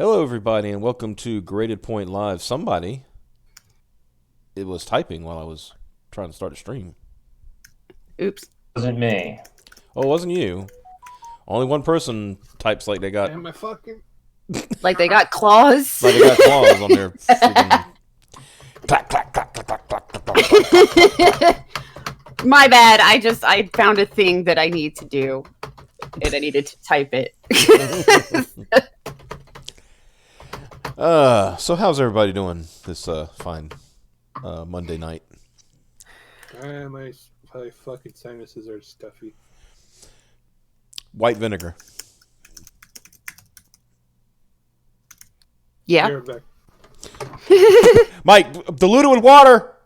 Hello, everybody, and welcome to Graded Point Live. It was typing while I was trying to start a stream. Oops. It wasn't me. Oh, it wasn't you. Only one person types like they got... Am I fucking... Like they got claws? Like they got claws on their freaking... Clack, clack, clack, clack, clack, clack, clack, clack, clack. My bad. I found a thing that I need to do, and I needed to type it. So how's everybody doing this fine Monday night? My fucking sinuses are stuffy. White vinegar. Yeah. You're back. Mike, dilute it with water.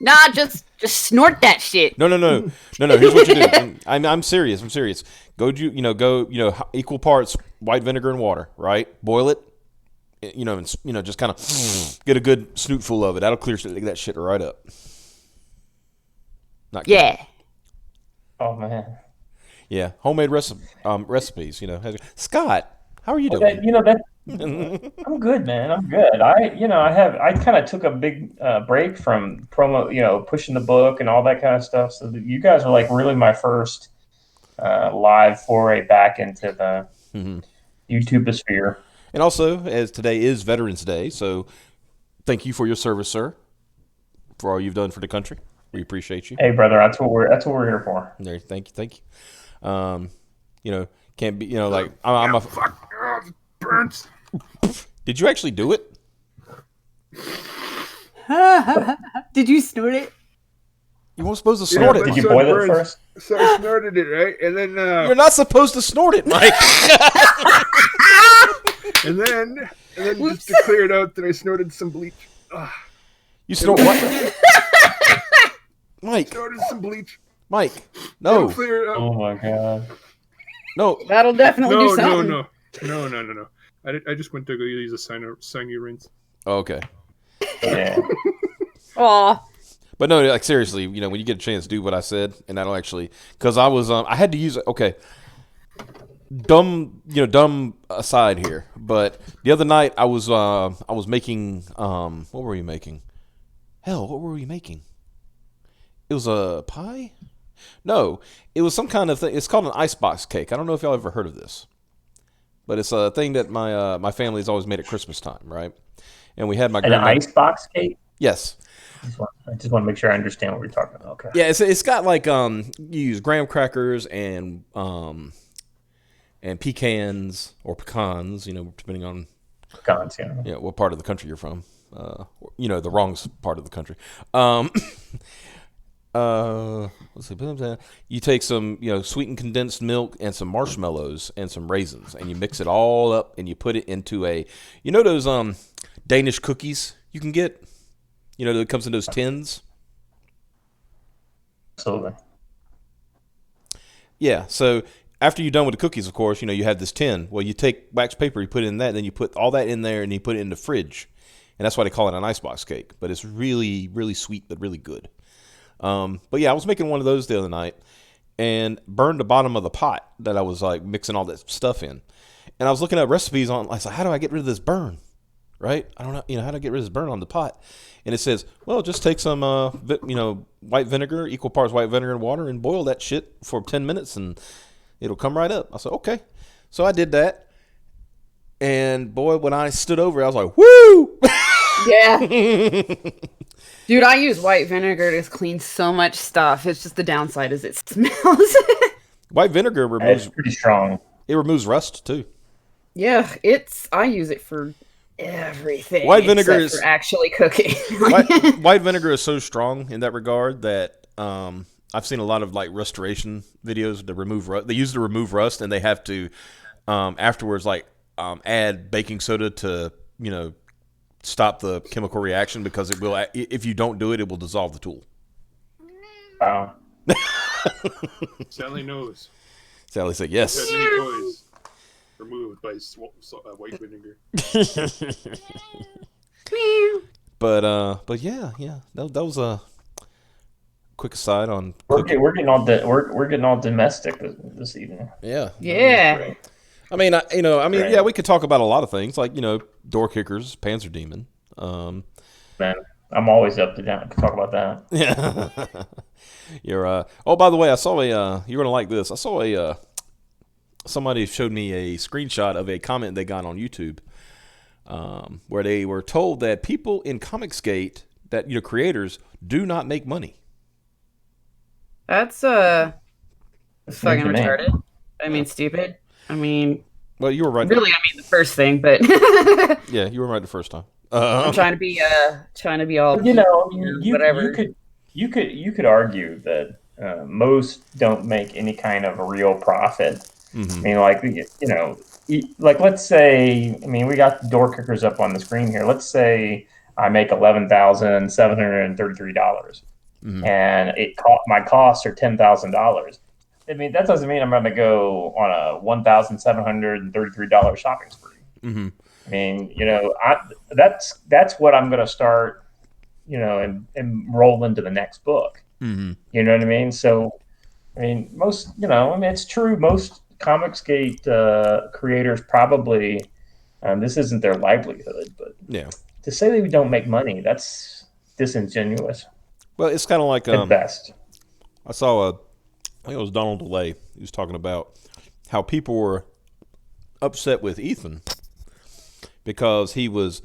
Nah, just snort that shit. No. Here's what you do. I'm serious. Go equal parts white vinegar and water. Right. Boil it. Just kind of get a good snootful of it. That'll clear that shit right up. Not good. Yeah. Oh man. Yeah. Homemade recipes. Scott, how are you doing? I'm good, man. I'm good. I kind of took a big break from promo, pushing the book and all that kind of stuff. So you guys are like really my first live foray back into the YouTubeosphere. And also, as today is Veterans Day, so thank you for your service, sir, for all you've done for the country. We appreciate you. Hey, brother, that's what we're here for. There, thank you. Can't be, like I'm a. Fuck! It burns. Did you actually do it? Did you snort it? You weren't supposed to snort it. Did you So boil it burns. first? So I snorted it, right? And then You're not supposed to snort it, Mike. and then just to clear it out, that I snorted some bleach. You snort what? Mike, Snorted some bleach. Mike, no, Clear it out. Oh my god. no. That'll definitely do No. something. I just went to go use a Sangu rinse. Oh, okay. Yeah. Aw. But no, like seriously, when you get a chance, do what I said, and that'll actually, because I was, I had to use it. Okay, dumb aside here, but the other night I was making, what were we making? Hell, what were we making? It was a pie? No, it was some kind of thing. It's called an icebox cake. I don't know if y'all ever heard of this, but it's a thing that my family's always made at Christmas time, right? And we had my An icebox cake? Yes. I just want to make sure I understand what we're talking about. Okay. Yeah, it's got like you use graham crackers and pecans or pecans, depending on Pecans, yeah. what part of the country you're from. The wrong part of the country. Let's see. You take some, sweetened condensed milk and some marshmallows and some raisins, and you mix it all up and you put it into those Danish cookies you can get. That comes in those tins. Absolutely. Yeah, so after you're done with the cookies, of course, you have this tin. Well, you take wax paper, you put it in that, then you put all that in there, and you put it in the fridge. And that's why they call it an icebox cake. But it's really, really sweet, but really good. But yeah, I was making one of those the other night and burned the bottom of the pot that I was like mixing all that stuff in. And I was looking at recipes I was like, how do I get rid of this burn? Right? I don't know, how do I get rid of this burn on the pot? And it says, well, just take some, white vinegar, equal parts white vinegar and water, and boil that shit for 10 minutes, and it'll come right up. I said, okay. So I did that. And boy, when I stood over, I was like, woo! Yeah. Dude, I use white vinegar to clean so much stuff. It's just the downside is it smells. White vinegar It's pretty strong. It removes rust, too. Yeah, I use it for everything. White vinegar is for actually cooking. white vinegar is so strong in that regard that I've seen a lot of like restoration videos to remove rust. They use it to remove rust, and they have to afterwards add baking soda to stop the chemical reaction, because it will. If you don't do it, it will dissolve the tool. Wow. Sally knows. Sally said yes. Got many toys removed by white vinegar. But yeah, that was a quick aside on. We're getting all domestic this evening. Yeah. Yeah. I mean, Right. yeah, we could talk about a lot of things, like Doorkickers, Panzer Demon. Man, I'm always up to talk about that. Yeah. You're. Oh, by the way, I saw a. You're gonna like this. I saw a. Somebody showed me a screenshot of a comment they got on YouTube, where they were told that people in Comicsgate, that creators, do not make money. That's fucking News to me. retarded. I mean, stupid. I mean, Well, you were right. really, I mean the first thing, but Yeah, you were right the first time. I'm trying to be all whatever. You could argue that most don't make any kind of a real profit. I mean, like like let's say, I mean, we got the Doorkickers up on the screen here. Let's say I make $11,733, and my costs are $10,000. I mean, that doesn't mean I'm going to go on a $1,733 shopping spree. I mean, that's what I'm going to start, and roll into the next book. You know what I mean? So, I mean, most, I mean, it's true. Most Comicsgate creators probably, this isn't their livelihood, but Yeah. to say they don't make money, that's disingenuous Well, it's kind of like at best. I saw I think it was Donald DeLay. He was talking about how people were upset with Ethan because he was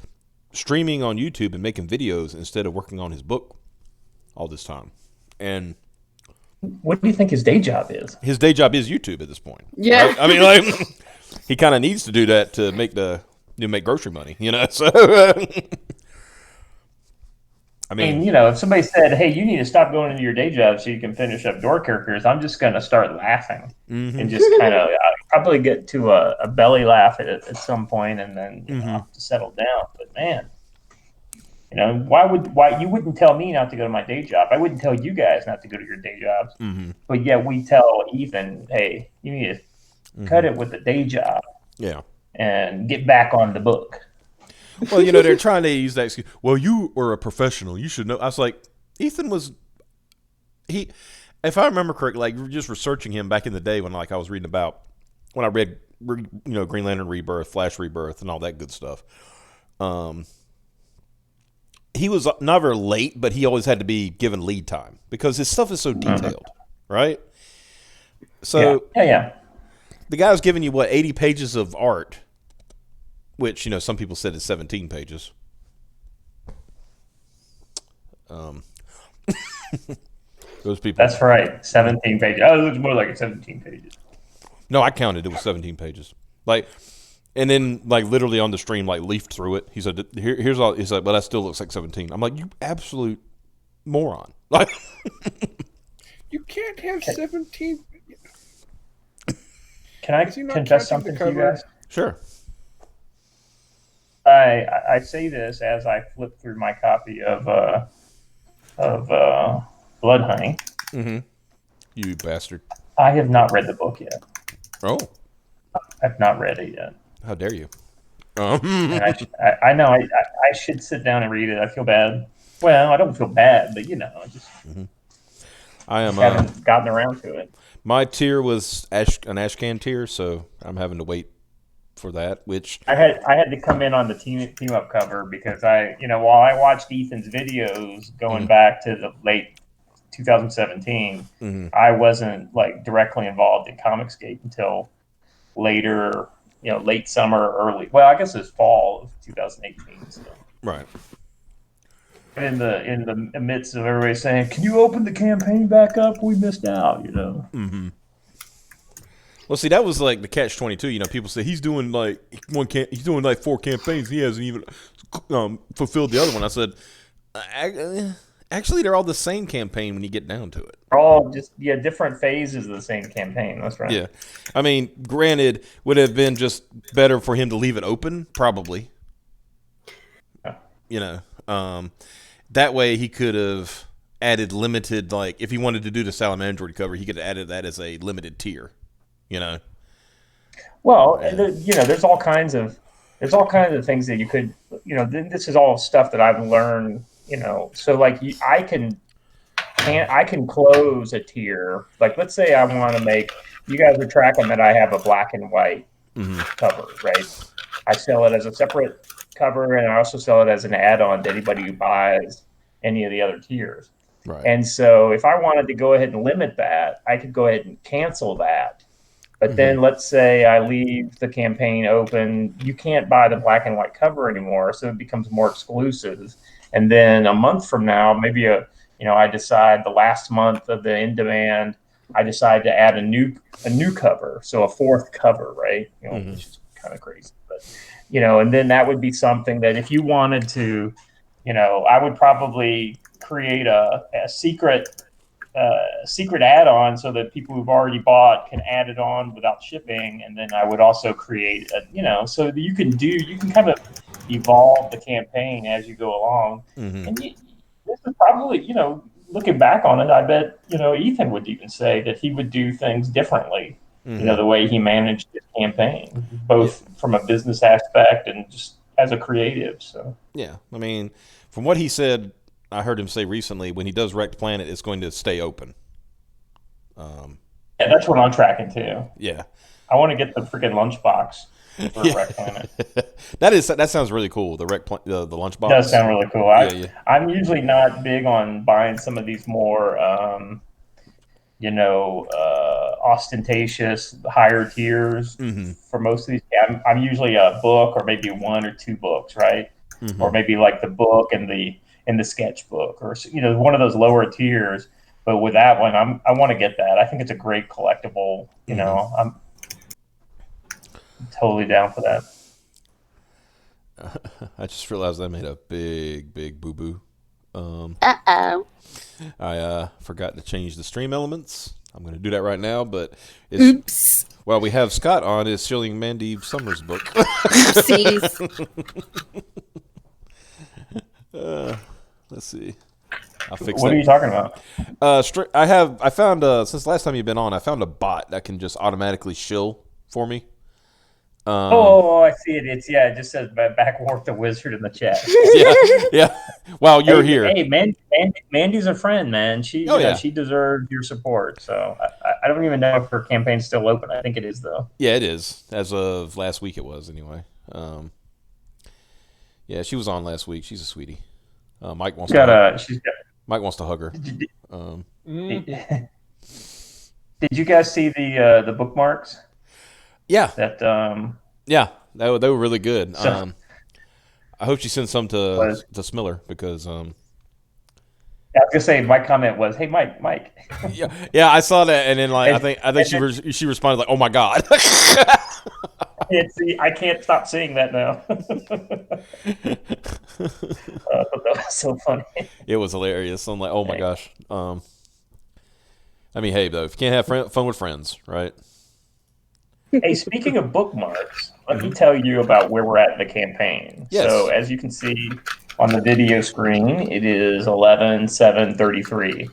streaming on YouTube and making videos instead of working on his book all this time. And What do you think his day job is? his day job is YouTube at this point. Yeah. Right? I mean, like, he kind of needs to do that to make make grocery money, So, I mean, And if somebody said, "Hey, you need to stop going into your day job so you can finish up Doorkickers," I'm just going to start laughing and just kind of probably get to a belly laugh at some point, and then have to settle down. But man, why you wouldn't tell me not to go to my day job? I wouldn't tell you guys not to go to your day jobs. But yet we tell Ethan, "Hey, you need to cut it with the day job, yeah. and get back on the book." Well, they're trying to use that excuse. Well, you were a professional. You should know. I was like, Ethan was, if I remember correctly, like, we were just researching him back in the day when, like, I was reading about, when I read, Green Lantern Rebirth, Flash Rebirth, and all that good stuff. He was never late, but he always had to be given lead time because his stuff is so detailed, right? So, Yeah. the guy was giving you, 80 pages of art, which, some people said is 17 pages. Those people. That's right. 17 pages. Oh, it looks more like 17 pages. No, I counted. It was 17 pages. Like, and then, like, literally on the stream, like, leafed through it. He said, here's all. He's like, but that still looks like 17. I'm like, you absolute moron. Like, You can't have 17. Can I Is he not confess counting the something to you cover? guys? sure. I say this as I flip through my copy of Blood Honey. You bastard. I have not read the book yet. Oh, I've not read it yet. how dare you? And I know I should sit down and read it. I feel bad. Well, I don't feel bad, but I just I am. haven't gotten around to it. My tier was an Ashcan tier, so I'm having to wait for that. Which I had to come in on the team up cover because while I watched Ethan's videos going back to the late 2017, I wasn't like directly involved in Comicsgate until later, late summer, early. Well, I guess it was fall of 2018. So. right. In the midst of everybody saying, "Can you open the campaign back up? We missed out," Well, see, that was like the catch-22. People say he's doing like he's doing like 4 campaigns. He hasn't even fulfilled the other one. I said, actually, they're all the same campaign when you get down to it. They're all just different phases of the same campaign. That's right. Yeah, I mean, granted, would it have been just better for him to leave it open? Probably. That way he could have added limited, like if he wanted to do the Salamandroid cover, he could have added that as a limited tier. Well, there's all kinds of things that you could, this is all stuff that I've learned, so like I can close a tier. Like, let's say I want to make, you guys are tracking that I have a black and white cover, right? I sell it as a separate cover, and I also sell it as an add-on to anybody who buys any of the other tiers. Right. And so if I wanted to go ahead and limit that, I could go ahead and cancel that. But then let's say I leave the campaign open, you can't buy the black and white cover anymore, so it becomes more exclusive. And then a month from now, maybe I decide the last month of the in demand, I decide to add a new cover, so a fourth cover, right? Which is kind of crazy, but and then that would be something that if you wanted to, I would probably create a secret add-on so that people who've already bought can add it on without shipping, and then I would also create so that you can kind of evolve the campaign as you go along. And this is probably looking back on it, I bet Ethan would even say that he would do things differently. The way he managed his campaign, both from a business aspect and just as a creative. So yeah, I mean, from what he said, I heard him say recently, when he does Wrecked Planet, it's going to stay open. Yeah, that's what I'm tracking too. Yeah, I want to get the freaking lunchbox for Wrecked Planet. that sounds really cool. The the lunchbox does sound really cool. Yeah. I'm usually not big on buying some of these more, ostentatious higher tiers for most of these. I'm usually a book or maybe one or two books, right? Or maybe like the book and the sketchbook, or one of those lower tiers. But with that one, I want to get that. I think it's a great collectible. I'm totally down for that. I just realized I made a big boo boo. I forgot to change the stream elements. I'm going to do that right now, but Oops. Well, we have Scott on is showing Mandy Summers' book. Oopsies. Let's see. I'll fix What that. are you talking about? I found since last time you've been on, I found a bot that can just automatically shill for me. I see it. It just says Backwarp the Wizard in the chat. yeah. While you're here. Hey, Mandy's a friend, man. She deserves your support. So I don't even know if her campaign's still open. I think it is, though. Yeah, it is. As of last week, it was anyway. Yeah, she was on last week. She's a sweetie. Mike wants to hug her. Did you guys see the bookmarks? Yeah. That they were really good. So, I hope she sends some to Smiller because I was gonna say my comment was, "Hey, Mike." yeah, I saw that, and then I think she responded like, "Oh my god." I can't stop seeing that now. That was so funny. It was hilarious. I'm like, oh my gosh. I mean, hey, though, if you can't have fun with friends, right? Hey, speaking of bookmarks, let me tell you about where we're at in the campaign. Yes. So, as you can see on the video screen, it is 11/7/33.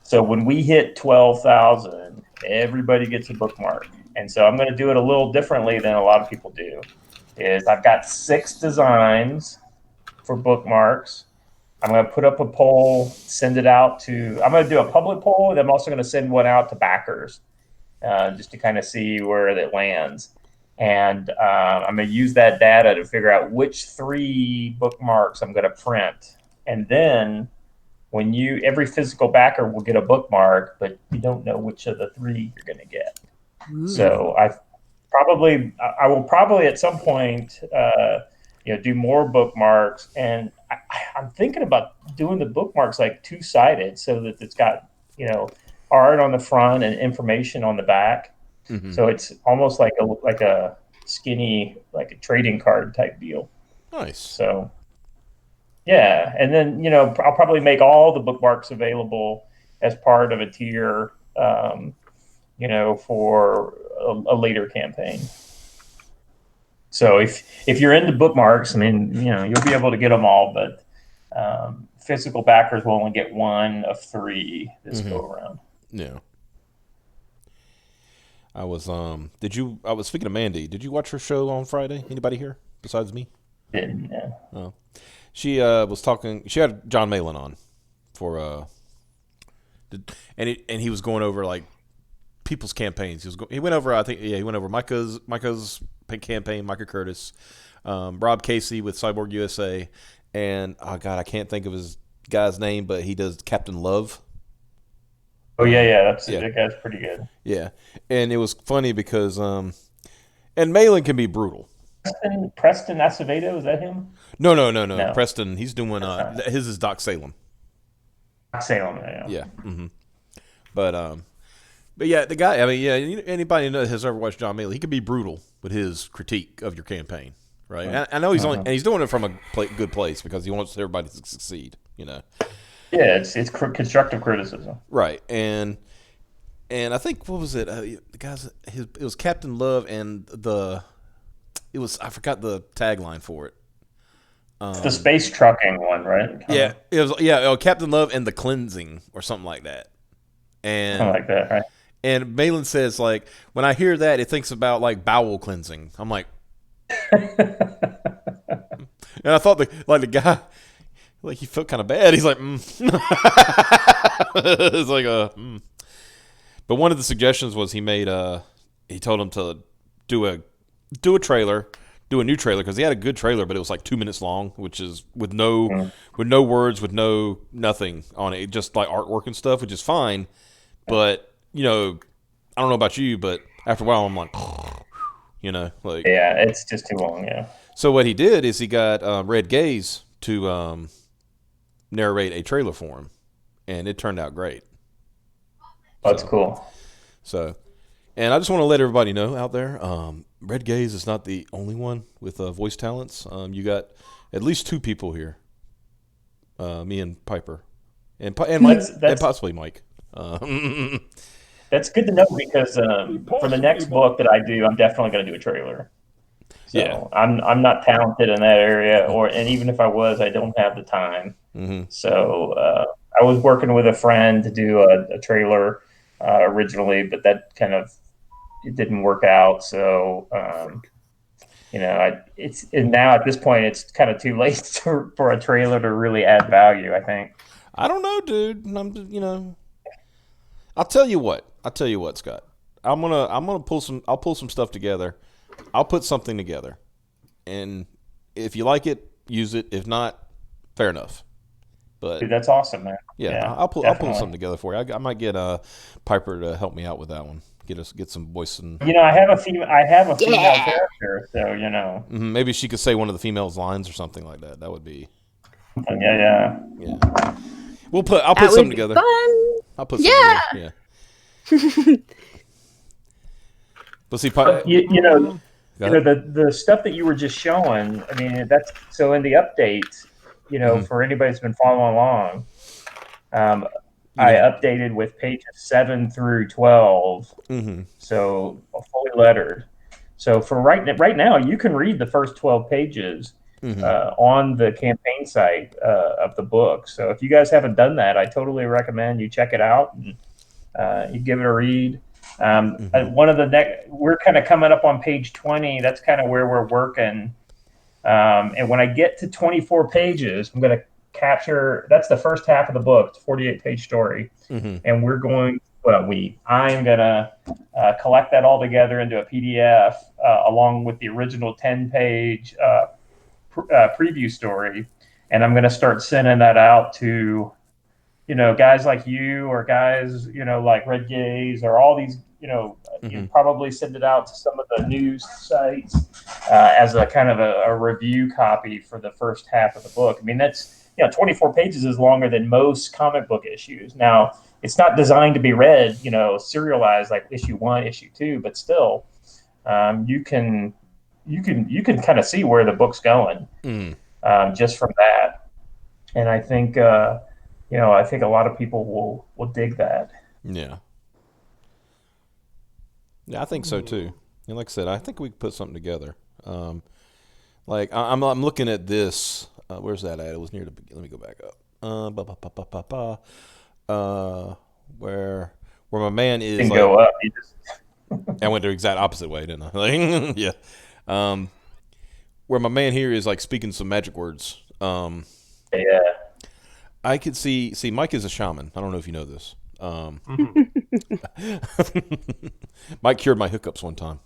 So when we hit 12,000, everybody gets a bookmark. And so I'm going to do it a little differently than a lot of people do. I've got 6 designs for bookmarks. I'm going to put up a poll, send it out I'm going to do a public poll, and I'm also going to send one out to backers just to kind of see where it lands. And I'm going to use that data to figure out which 3 bookmarks I'm going to print. And then every physical backer will get a bookmark, but you don't know which of the 3 you're going to get. So I will probably at some point, do more bookmarks, and I'm thinking about doing the bookmarks like 2-sided, so that it's got art on the front and information on the back. So it's almost like a skinny, like a trading card type deal. Nice. So yeah, and then I'll probably make all the bookmarks available as part of a tier. For a later campaign. So if you're into bookmarks, I mean, you'll be able to get them all, but physical backers will only get 1 of 3 this go around. Yeah. I was speaking of Mandy. Did you watch her show on Friday? Anybody here besides me? Didn't. Yeah. Oh. She was talking. She had John Malin on for and he was going over like people's campaigns. He went over. I think he went over Micah's campaign, Micah Curtis, Rob Casey with Cyborg USA, and oh god, I can't think of his guy's name, but he does Captain Love. Oh yeah. That guy's pretty good. Yeah, and it was funny because and Malin can be brutal. Preston Acevedo, is that him? No. Preston, he's doing his is Doc Salem. Salem, yeah. Mm-hmm. But yeah, the guy. I mean, yeah. Anybody that has ever watched John Malin, he can be brutal with his critique of your campaign, right? Right. I know he's only, and he's doing it from a good place because he wants everybody to succeed. You know. Yeah, it's constructive criticism. Right, and I think what was it? The guys, it was Captain Love, and I forgot the tagline for it. It's the space trucking one, right? Yeah, it was Captain Love and the cleansing or something like that. And something like that, right? And Malin says, like, when I hear that, it thinks about like bowel cleansing. I'm like, and I thought the guy, like, he felt kind of bad. He's like, it's like But one of the suggestions was he told him to do a trailer. Do a new trailer because he had a good trailer, but it was like 2 minutes long, which is with no words, with no nothing on it, just like artwork and stuff, which is fine. But I don't know about you, but after a while, I'm like, like it's just too long. Yeah. So what he did is he got Red Gaze to narrate a trailer for him, and it turned out great. That's cool. So, and I just want to let everybody know out there. Red Gaze is not the only one with voice talents. You got at least 2 people here. Me and Piper, and possibly Mike. That's good to know because for the next book that I do, I'm definitely going to do a trailer. So yeah, I'm not talented in that area, and even if I was, I don't have the time. Mm-hmm. So I was working with a friend to do a trailer originally, but that it didn't work out. So, now at this point, it's kind of too late for a trailer to really add value, I think. I don't know, dude. I'll tell you what, Scott. I'll pull some stuff together. I'll put something together. And if you like it, use it. If not, fair enough. But dude, that's awesome, man. Yeah, I'll pull something together for you. I might get Piper to help me out with that one. Get some voice and I have a female character, so maybe she could say one of the female's lines or something like that. That would be yeah. I'll put something together. Fun. I'll put something together. Yeah. But see, the stuff that you were just showing. I mean, that's so in the update. For anybody that's been following along, I updated with pages 7 through 12, so fully lettered. So for right now, you can read the first 12 pages on the campaign site of the book. So if you guys haven't done that, I totally recommend you check it out and you give it a read. One of we're kind of coming up on page 20. That's kind of where we're working. And when I get to 24 pages, I'm going to capture, that's the first half of the book, it's a 48-page story. And we're going, I'm going to collect that all together into a PDF along with the original 10-page preview story. And I'm going to start sending that out to, guys like you or guys, like Red Gaze or all these, you probably send it out to some of the news sites as a kind of a review copy for the first half of the book. I mean, that's, 24 pages is longer than most comic book issues. Now, it's not designed to be read, serialized like issue 1, issue 2, but still, you can kind of see where the book's going just from that. And I think, I think a lot of people will dig that. Yeah. Yeah, I think so too. And like I said, I think we could put something together. Like I'm looking at this. Where's that at? It was near the. Let me go back up. Where my man is. Didn't go up. You just. I went the exact opposite way, didn't I? Yeah. Where my man here is like speaking some magic words. Yeah. I could see. Mike is a shaman. I don't know if you know this. Mike cured my hiccups one time.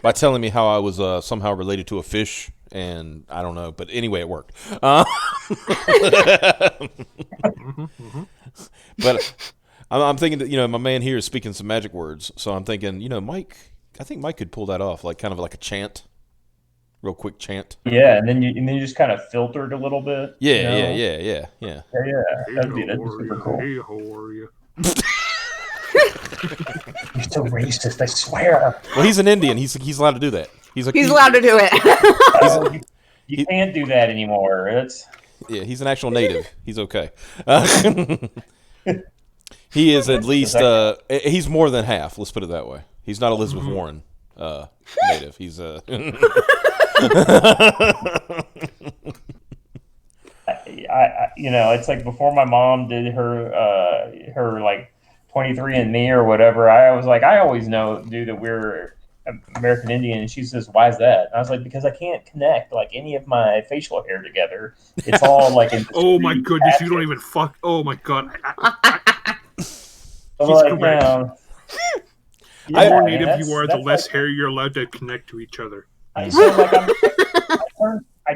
by telling me how I was somehow related to a fish, and I don't know, but anyway, it worked. But I'm thinking that, my man here is speaking some magic words, so I'm thinking, Mike. I think Mike could pull that off, like kind of like a chant, real quick chant. Yeah, and then you just kind of filter it a little bit. Yeah, you know? yeah. Yeah, that'd be super cool. Hey, how are you? You're so racist, I swear. Well, he's an Indian. He's allowed to do that. He's allowed to do it. You can't do that anymore. He's an actual native. He's okay. He is at least he's more than half. Let's put it that way. He's not Elizabeth Warren native. He's it's like before my mom did her like 23andMe or whatever. I was like, I always knew that we're American Indian, and she says, "Why is that?" And I was like, "Because I can't connect like any of my facial hair together. It's all like." Oh my goodness! You don't even fuck. Oh my god! I'm like, the more native you are, the less hair you're allowed to connect to each other. I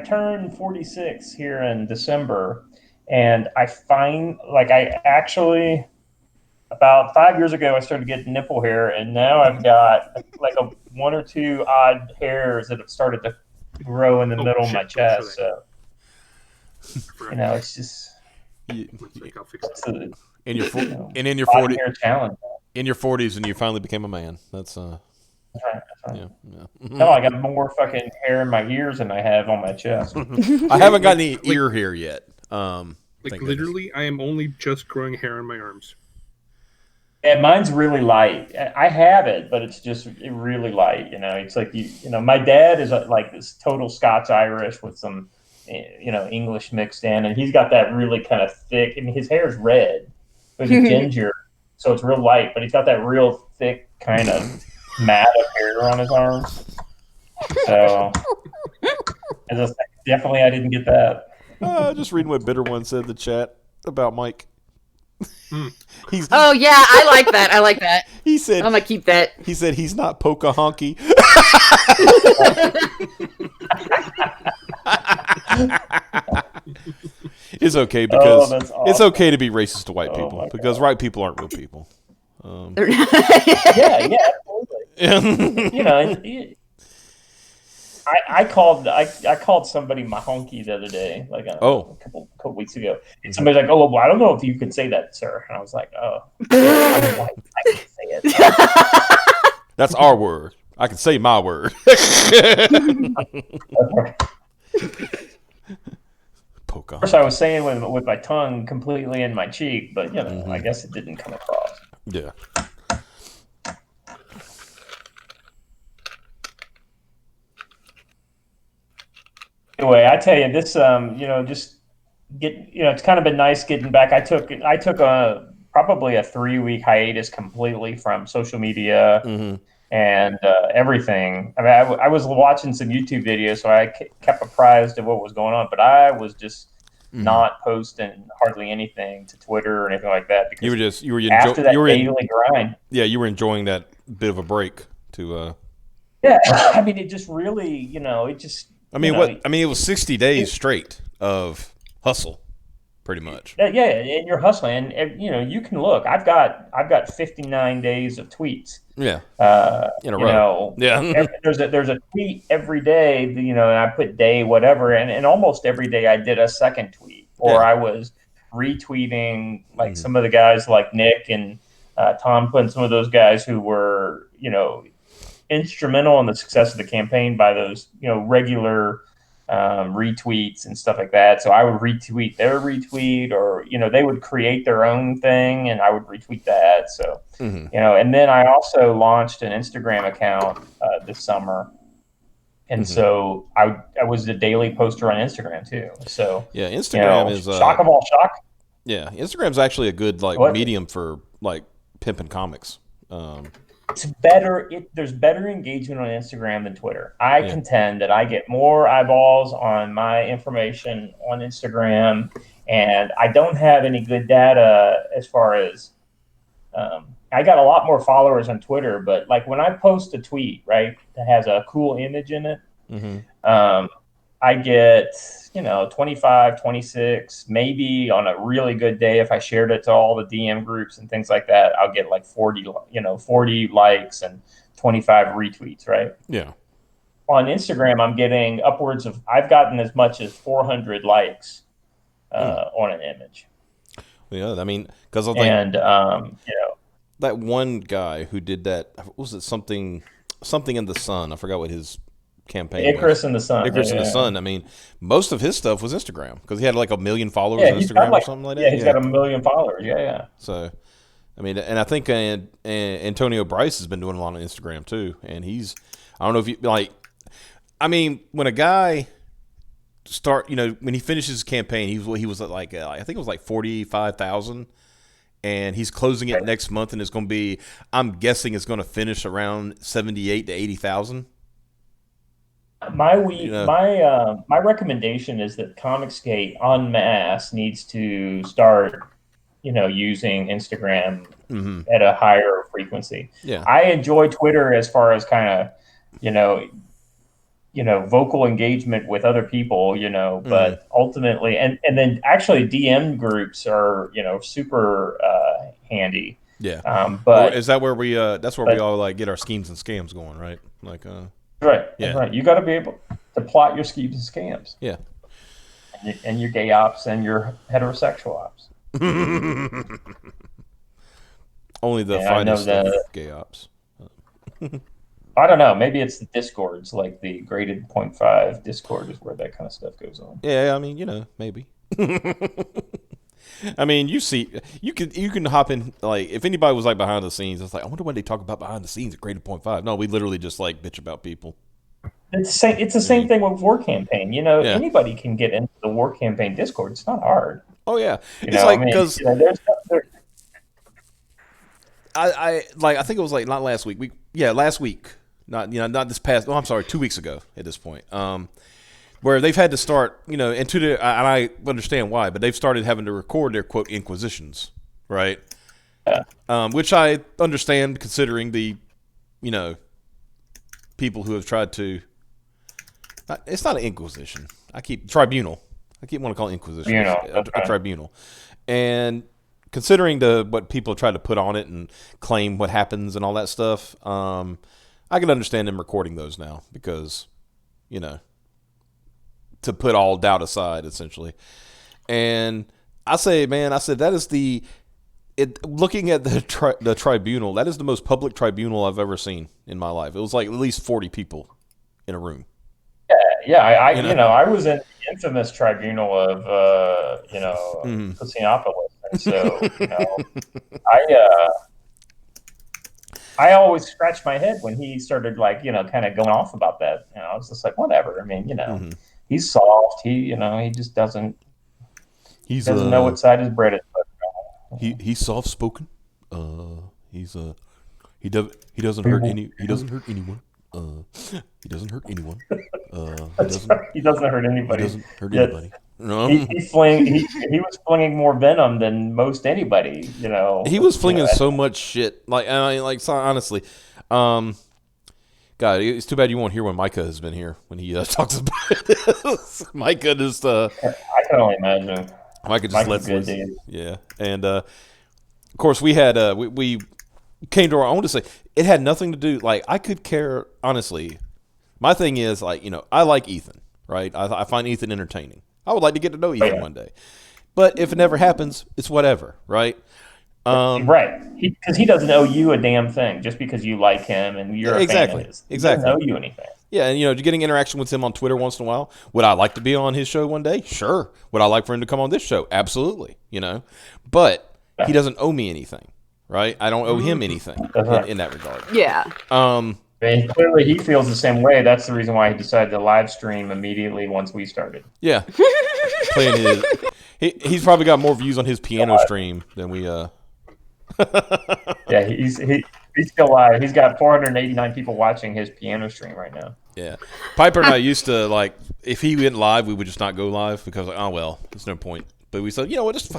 turned 46 here in December, and I find I actually about 5 years ago I started getting nipple hair, and now I've got like one or two odd hairs that have started to grow in the middle of my chest. So it's just I'll fix it. in your 40s, and you finally became a man. That's That's right. Yeah. No, I got more fucking hair in my ears than I have on my chest. I haven't got any ear hair yet. Literally, I am only just growing hair on my arms. Yeah, mine's really light. I have it, but it's just really light. It's like my dad is like this total Scots-Irish with some, English mixed in, and he's got that really kind of thick. I mean, his hair is red, but he's ginger, so it's real light. But he's got that real thick kind of mat of hair on his arms. So, definitely, I didn't get that. Just reading what Bitter One said in the chat about Mike. Oh yeah, I like that. He said, I'm gonna keep that. He said he's not Pocahonky. It's okay because awesome. It's okay to be racist to white people because white people aren't real people. Yeah, absolutely. I called somebody my honky the other day, like a couple weeks ago, and somebody's like, "Oh, well, I don't know if you could say that, sir." And I was like, "Oh, I'm white. I can say it." That's our word. I can say my word. Of course, I was saying with my tongue completely in my cheek, but I guess it didn't come across. Yeah. Anyway, I tell you this, it's kind of been nice getting back. I took probably a 3-week hiatus completely from social media and everything. I mean, I was watching some YouTube videos, so I kept apprised of what was going on, but I was just not posting hardly anything to Twitter or anything like that. Because you were daily grind. Yeah, you were enjoying that bit of a break to. Yeah, I mean, it just really, it just. it was 60 days straight of hustle, pretty much. Yeah, and you're hustling, and you can look. I've got 59 days of tweets. Yeah. In a row. Yeah. There's a tweet every day. And I put day whatever, and almost every day I did a second tweet, or I was retweeting like some of the guys like Nick and Tom Quinn, some of those guys who were instrumental in the success of the campaign by those regular retweets and stuff like that. So I would retweet their retweet, or they would create their own thing and I would retweet that. So and then I also launched an Instagram account this summer, and so I was a daily poster on Instagram too. So yeah, Instagram is shock of all shock. Yeah, Instagram's actually a good medium for pimping comics. It's better. There's better engagement on Instagram than Twitter. I contend that I get more eyeballs on my information on Instagram, and I don't have any good data as far as I got a lot more followers on Twitter, but like when I post a tweet, right, that has a cool image in it, I get, 25, 26, maybe on a really good day, if I shared it to all the DM groups and things like that, I'll get like 40 likes and 25 retweets, right? Yeah. On Instagram, I'm getting I've gotten as much as 400 likes on an image. Yeah, I mean, because I think, And, that one guy who did that, what was it, something in the sun? I forgot what his campaign was. Icarus in the Sun. Icarus in the Sun. I mean, most of his stuff was Instagram because he had like 1 million followers on Instagram or something like that. Yeah, he's got 1 million followers. Yeah. So, I mean, and I think Antonio Bryce has been doing a lot on Instagram too. And I don't know if you like, I mean, when a guy when he finishes his campaign, he was at like, I think it was like 45,000. And he's closing it next month, and it's going to be, I'm guessing it's going to finish around 78 to 80,000. My recommendation is that Comicsgate en masse needs to start, using Instagram at a higher frequency. Yeah. I enjoy Twitter as far as kind of, vocal engagement with other people, but ultimately, and then actually DM groups are, super handy. Yeah. But is that where we, that's where we all like get our schemes and scams going, right? Like, right. Yeah. That's right. You got to be able to plot your schemes and scams. Yeah. And your gay ops and your heterosexual ops. Only the finest of gay ops. I don't know. Maybe it's the Discords, like the graded 0.5 Discord is where that kind of stuff goes on. Yeah, I mean, maybe. I mean, you can hop in, like, if anybody was like behind the scenes, it's like, I wonder when they talk about behind the scenes at graded 0.5. No, we literally just like bitch about people. It's the same thing with War Campaign. Anybody can get into the War Campaign Discord. It's not hard. Oh yeah, it's like because I think it was like not last week. Last week. Not this past. Oh, I'm sorry, 2 weeks ago at this point. Where they've had to start, and I understand why, but they've started having to record their quote inquisitions, right? Yeah. Which I understand considering the, people who have tried to. It's not an inquisition. Tribunal. I keep wanting to call it inquisition. A tribunal, and considering what people try to put on it and claim what happens and all that stuff, I can understand them recording those now because, to put all doubt aside, essentially. And I said that is looking at the tribunal, that is the most public tribunal I've ever seen in my life. It was like at least 40 people in a room. Yeah. I was in the infamous tribunal of, Pusinopolis. And so, I always scratched my head when he started kind of going off about that. I was just like, whatever. I mean, he's soft. He just doesn't. He doesn't know what side his bread is. He's soft spoken. He doesn't hurt anyone. He doesn't hurt anyone. He doesn't hurt anybody. He doesn't hurt anybody. No. He was flinging more venom than most anybody. He was flinging so much shit. Honestly, God, it's too bad you won't hear when Micah has been here when he talks about this. Micah just. I can only imagine. Micah just lets loose. Yeah, and of course we had we came to our. I want to say it had nothing to do. Like I could care honestly. My thing is I like Ethan, right? I find Ethan entertaining. I would like to get to know Ethan one day. But if it never happens, it's whatever, right? Right. Because he doesn't owe you a damn thing just because you like him and you're a fan of his. He doesn't owe you anything. Yeah, and getting interaction with him on Twitter once in a while. Would I like to be on his show one day? Sure. Would I like for him to come on this show? Absolutely. But he doesn't owe me anything, right? I don't owe him anything in that regard. Yeah. And clearly he feels the same way. That's the reason why he decided to live stream immediately once we started. Yeah. Playing he's probably got more views on his piano stream than we Yeah, he's still live. He's got 489 people watching his piano stream right now. Yeah. Piper and I used to if he went live, we would just not go live because there's no point. But we said, what, just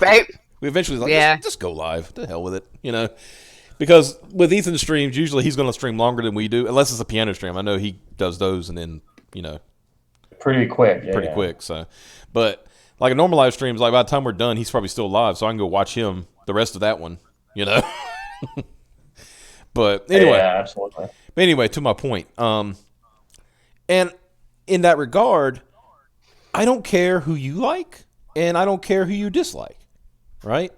we eventually just go live. To hell with it, Because with Ethan's streams, usually he's going to stream longer than we do, unless it's a piano stream. I know he does those and then, pretty quick. pretty quick. So, but like a normal live stream, like by the time we're done, he's probably still live, so I can go watch him the rest of that one. But anyway, yeah, absolutely. But anyway, to my point. And in that regard, I don't care who you like, and I don't care who you dislike. Right?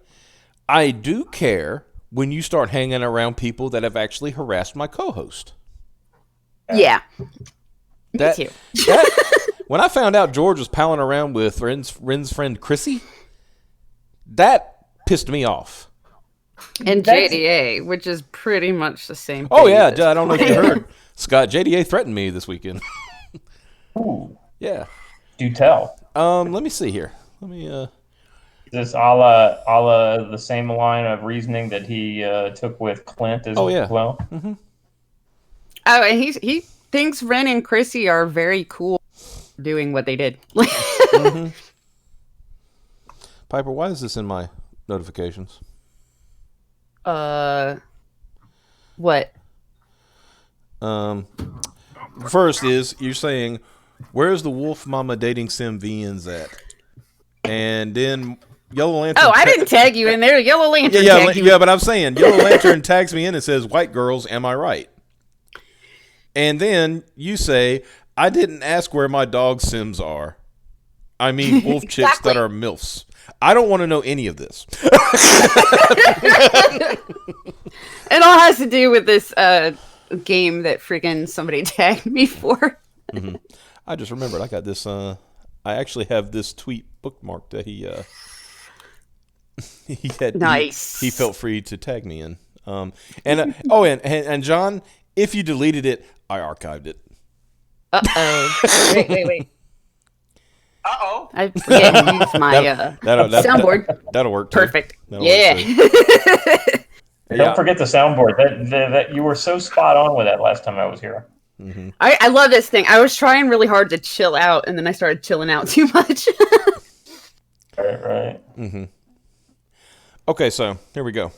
I do care when you start hanging around people that have actually harassed my co-host. Yeah. Me too. When I found out George was palling around with Ren's friend Chrissy, that pissed me off. And JDA, which is pretty much the same thing. Oh, yeah. I don't know if you heard. Scott, JDA threatened me this weekend. Ooh. Yeah. Do tell. Let me see here. Is this a la the same line of reasoning that he took with Clint as well? Mm-hmm. Oh, and he thinks Ren and Chrissy are very cool doing what they did. Mm-hmm. Piper, why is this in my notifications? What? First is you're saying, where's the Wolf Mama dating Sim VNs at? And then Yellow Lantern. Oh, I didn't tag you in there. Yellow Lantern tagged you. Yeah, but I'm saying Yellow Lantern tags me in and says, "White girls, am I right?" And then you say, "I didn't ask where my dog Sims are. I mean, wolf chicks that are MILFs. I don't want to know any of this." It all has to do with this game that freaking somebody tagged me for. Mm-hmm. I just remembered I got this. I actually have this tweet bookmarked that he had. Nice. He felt free to tag me in. And John, if you deleted it, I archived it. Uh-oh. Wait. Uh-oh. I forget to use my soundboard. That'll work too. Perfect. That'll Yeah. work too. Don't forget the soundboard. That you were so spot on with that last time I was here. Mm-hmm. I love this thing. I was trying really hard to chill out, and then I started chilling out too much. Right. Mm-hmm. Okay, so here we go.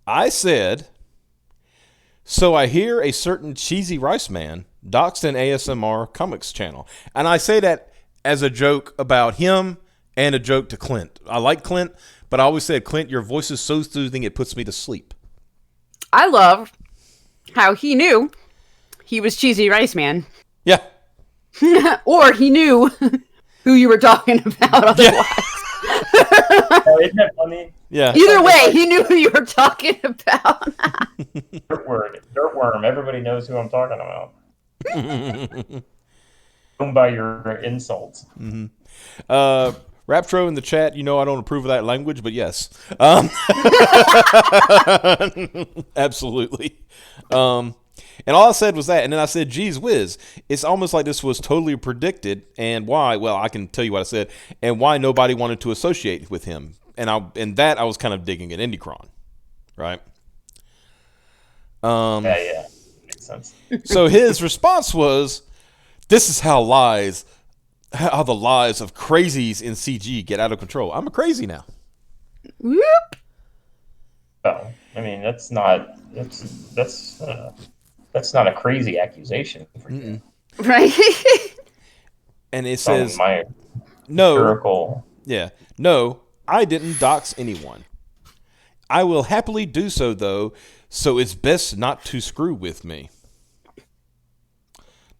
I said, so I hear a certain cheesy rice man doxed an ASMR comics channel. And I say that as a joke about him and a joke to Clint. I like Clint, but I always said, Clint, your voice is so soothing it puts me to sleep. I love how he knew he was Cheesy Rice Man. Yeah. Or he knew who you were talking about otherwise. Oh, isn't that funny? Yeah. Either way, he knew who you were talking about. Dirtworm. Everybody knows who I'm talking about. By your insults. Mm-hmm. Raptro in the chat, I don't approve of that language, but yes. Absolutely. And all I said was that, and then I said, geez whiz, it's almost like this was totally predicted, and why, well, I can tell you what I said, and why nobody wanted to associate with him. And I was kind of digging at Indycron, right? Yeah. Makes sense. So his response was, this is how the lies of crazies in CG get out of control. I'm a crazy now. Whoop. Oh, I mean, that's not a crazy accusation for you. Right. And it says, no, I didn't dox anyone. I will happily do so, though, so it's best not to screw with me.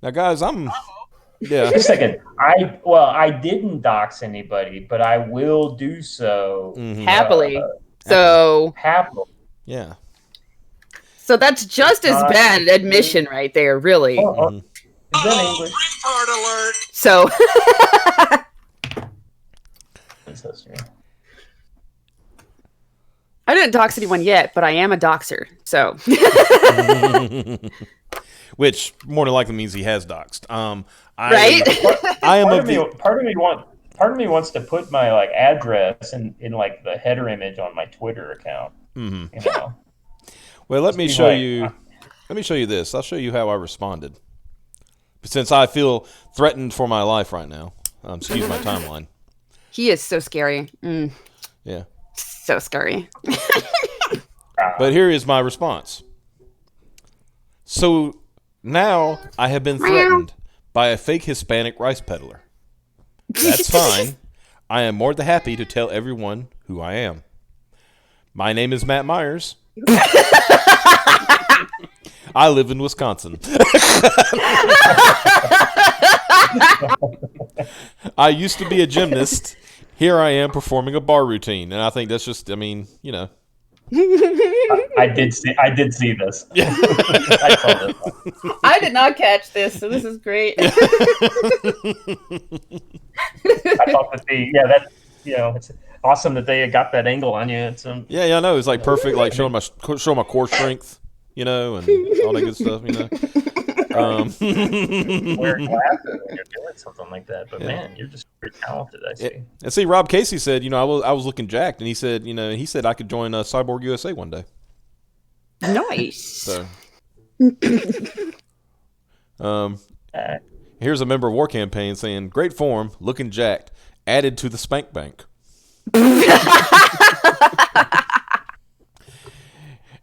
Now, guys, yeah. Just a second. I didn't dox anybody, but I will do so happily. Happily. Yeah. So that's just as bad an admission right there, really. Is that English? Alert. So. I didn't dox anyone yet, but I am a doxer. So. Which more than likely means he has doxed. Right? Part of me wants to put my address in the header image on my Twitter account. Mm-hmm. Well, let me show you this. I'll show you how I responded. Since I feel threatened for my life right now. Excuse my timeline. He is so scary. Yeah. So scary. But here is my response. So now I have been threatened by a fake Hispanic rice peddler. That's fine. I am more than happy to tell everyone who I am. My name is Matt Myers. I live in Wisconsin. I used to be a gymnast. Here I am performing a bar routine. And I think that's just, I mean, you know. I did see this. I saw this. I did not catch this, so this is great. I thought that it's awesome that they got that angle on you. It's Yeah, I know. It's like perfect, like showing my core strength, you know, and all that good stuff, you know. wear glasses when you're doing something like that. But man, you're just pretty talented, I see. And see, Rob Casey said, you know, I was looking jacked, and he said, you know, I could join Cyborg USA one day. Nice. So, here's a member of War Campaign saying, "Great form, looking jacked, added to the spank bank."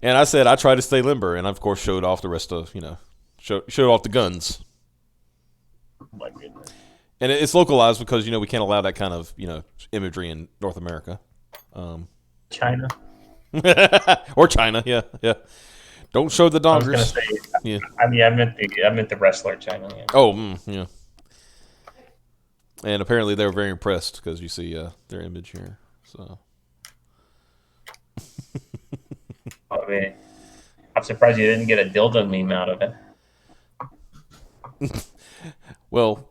And I said I try to stay limber, and I, of course, showed off the rest of, you know, showed off the guns. Oh my goodness. And it's localized because, you know, we can't allow that kind of, you know, imagery in North America. China. Or China, yeah. Don't show the I was dongers. gonna say. Yeah. I meant the wrestler China. Yeah. Oh, yeah. And apparently they were very impressed because you see their image here. So. I mean, I'm surprised you didn't get a dildo meme out of it. Well,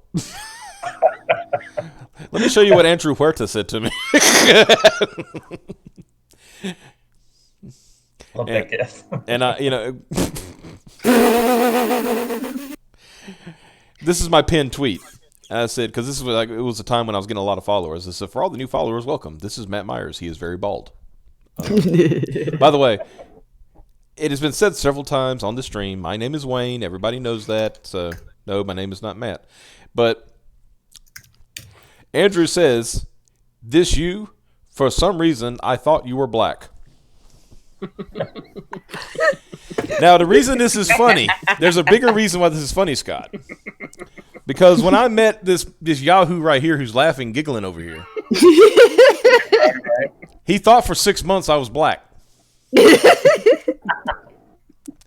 let me show you what Andrew Huerta said to me. Love that gift. And I, you know, this is my pinned tweet. I said, because this is like, it was a time when I was getting a lot of followers. I said, for all the new followers, welcome. This is Matt Myers. He is very bald. By the way, it has been said several times on the stream, my name is Wayne. Everybody knows that. So, no, my name is not Matt. But Andrew says, this you, for some reason, I thought you were black. Now, the reason this is funny, there's a bigger reason why this is funny, Scott. Because when I met this Yahoo right here who's laughing, giggling over here, he thought for 6 months I was black.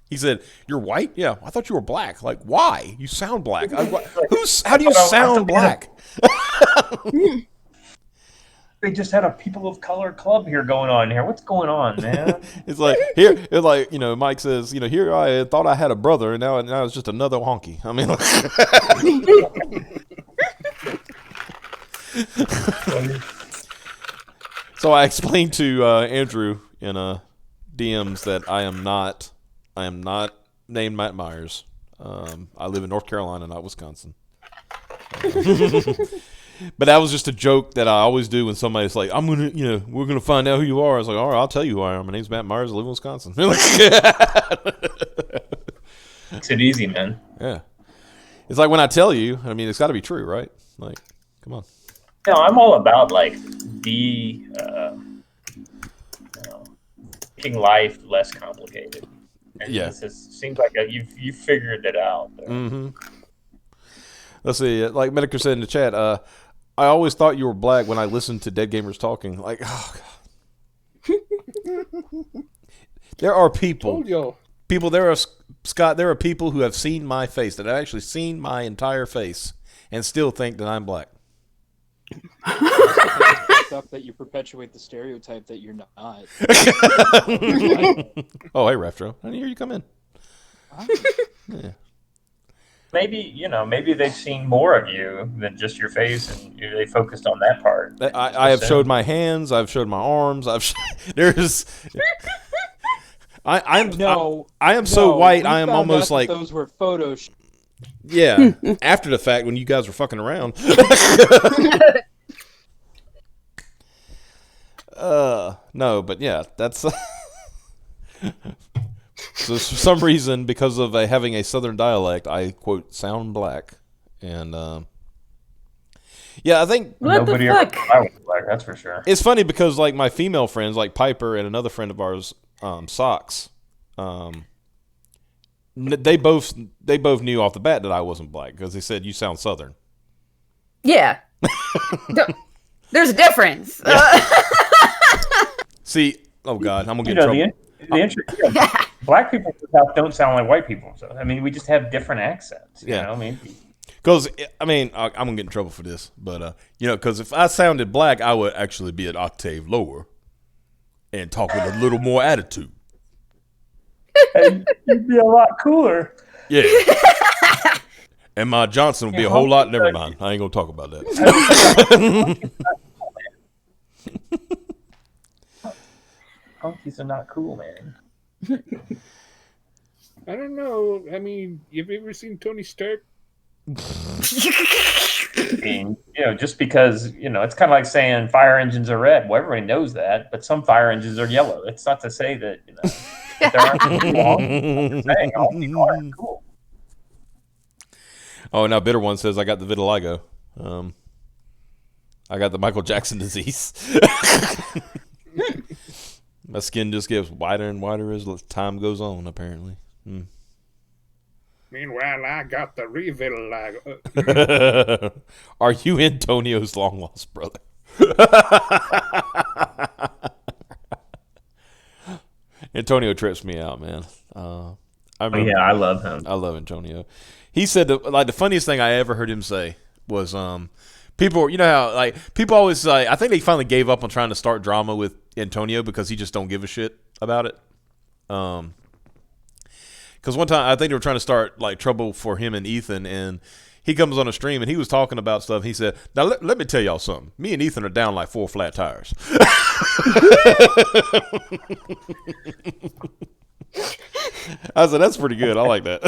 He said, "You're white? Yeah, I thought you were black. Like, why? You sound black. How do you sound black?" They just had a people of color club here going on here. What's going on, man? It's like, you know, Mike says, you know, here I thought I had a brother, and now it's just another honky. I mean, so I explained to Andrew in DMs that I am not named Matt Myers. I live in North Carolina, not Wisconsin. But that was just a joke that I always do when somebody's like, we're gonna find out who you are. I was like, all right, I'll tell you who I am. My name's Matt Myers. I live in Wisconsin. Makes it easy, man. Yeah. It's like when I tell you, I mean, it's got to be true, right? Like, come on. No, I'm all about like making life less complicated. And Yeah. Seems like you figured it out. Mm-hmm. Let's see. Like Medicare said in the chat, I always thought you were black when I listened to Dead Gamers talking. Like, oh God. There are people. There are people who have seen my face, that have actually seen my entire face, and still think that I'm black. Up that you perpetuate the stereotype that you're not. Oh, hey, Raftro. I didn't hear you come in. Yeah. Maybe they've seen more of you than just your face, and they focused on that part. I have showed my hands. I've showed my arms. I am so white. I am almost like those were photos. Yeah, after the fact when you guys were fucking around. No, but yeah, that's so for some reason, because of having a southern dialect, I quote sound black, and Yeah, I think What Nobody the ever fuck? thought I was black. That's for sure. it's funny because like my female friends, like Piper and another friend of ours, Socks, they both knew off the bat that I wasn't black because they said you sound Southern. Yeah. There's a difference. See, oh God, I'm gonna You get know, in trouble. black people in the South don't sound like white people. So I mean, we just have different accents. You Yeah. know, I mean, Because I mean, I'm gonna get in trouble for this, but because if I sounded black, I would actually be an octave lower and talk with a little more attitude. and you'd be a lot cooler. Yeah. And my Johnson would be a whole lot. Never mind. I ain't gonna talk about that. Honkies are not cool, man. I don't know. I mean, have you ever seen Tony Stark? I mean, just because, it's kind of like saying fire engines are red. Well, everybody knows that, but some fire engines are yellow. It's not to say that, that there aren't cool honkies. I'm saying honkies aren't cool. Oh, now Bitter One says I got the vitiligo. I got the Michael Jackson disease. My skin just gets whiter and whiter as time goes on, apparently. Meanwhile, I got the vitiligo. Are you Antonio's long lost brother? Antonio trips me out, man. I love him. I love Antonio. He said the funniest thing I ever heard him say was people, how people always say, I think they finally gave up on trying to start drama with Antonio because he just don't give a shit about it. Because one time I think they were trying to start trouble for him and Ethan, and he comes on a stream and he was talking about stuff. He said, "Now let me tell y'all something. Me and Ethan are down like 4 flat tires." I said, "That's pretty good. I like that."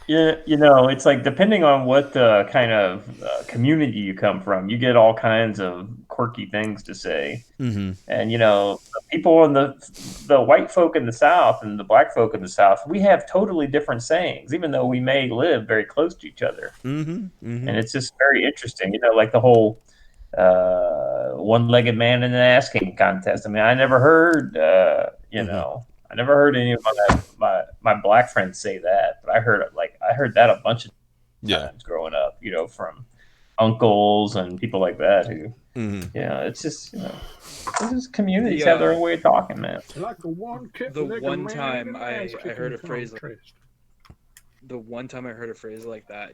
Yeah, it's like depending on what kind of community you come from, you get all kinds of quirky things to say. Mm-hmm. And the people in the white folk in the South and the black folk in the South, we have totally different sayings, even though we may live very close to each other. Mm-hmm. Mm-hmm. And it's just very interesting, like the whole one-legged man in an asking contest. I mean, I never heard, I never heard any of my black friends say that, but I heard that a bunch of times growing up, from uncles and people like that who, it's just, communities have their own way of talking, man. Like a one The one time I heard a phrase like that,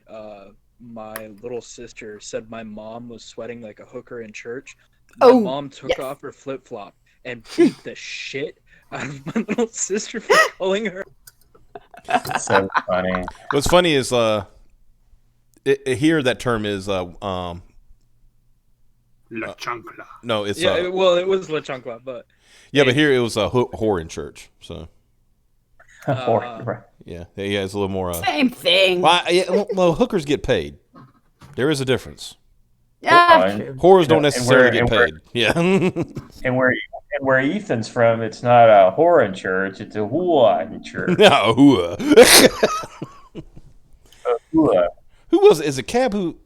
my little sister said my mom was sweating like a hooker in church. My mom took off her flip-flop and beat the shit out of my little sister for calling her. It's so funny. What's funny is here that term is La chancla. no, it's it was La Chancla, but but here it was a whore in church. So Right. yeah, it's a little more. Same thing. Well, hookers get paid. There is a difference. Yeah, true. Whores don't necessarily get paid. And where Ethan's from, it's not a whore in church; it's a hua in church. No, Hua. who was it? Is it Cab who?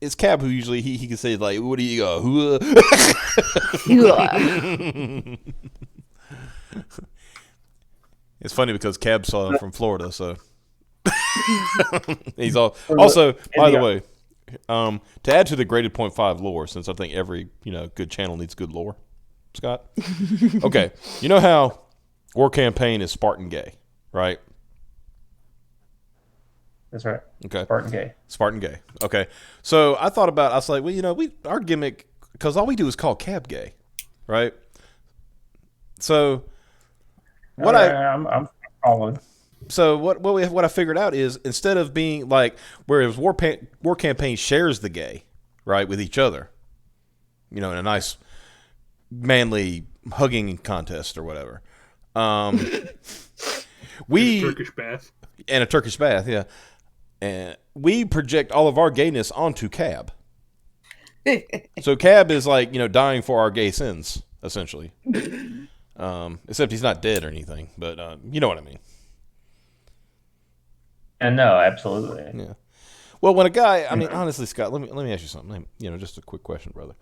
It's Cab who usually he can say like, "What do you got, hua?" It's funny because Cab's from Florida, so he's also. By the way, to add to the graded 0.5 lore, since I think every good channel needs good lore. Scott, okay, you know how War Campaign is Spartan gay, right? That's right. Okay, Spartan gay. Okay, so I thought about. I was like, well, our gimmick, because all we do is call Cab gay, right? So what I'm following. So what I figured out is instead of being like whereas War Campaign shares the gay, right, with each other, in a nice manly hugging contest or whatever. We Turkish bath. And a Turkish bath, yeah. And we project all of our gayness onto Cab. So Cab is like, dying for our gay sins, essentially. Except he's not dead or anything, but you know what I mean. And no, absolutely. Yeah. Well, when a guy, I mean, honestly, Scott, let me ask you something. Just a quick question, brother.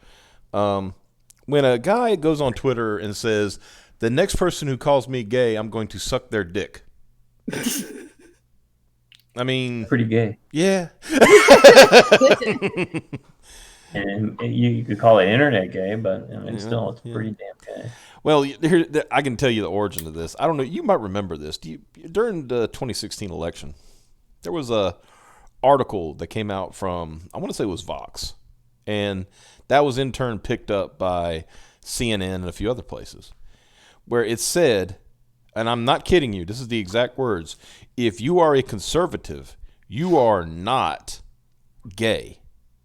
When a guy goes on Twitter and says, "The next person who calls me gay, I'm going to suck their dick." I mean, Pretty gay. yeah. And you could call it internet gay, but I mean, still, it's pretty damn gay. Well, I can tell you the origin of this. I don't know. You might remember this. During the 2016 election, there was a article that came out from, I want to say it was Vox, and that was in turn picked up by CNN and a few other places, where it said, and I'm not kidding you, this is the exact words, if you are a conservative, you are not gay.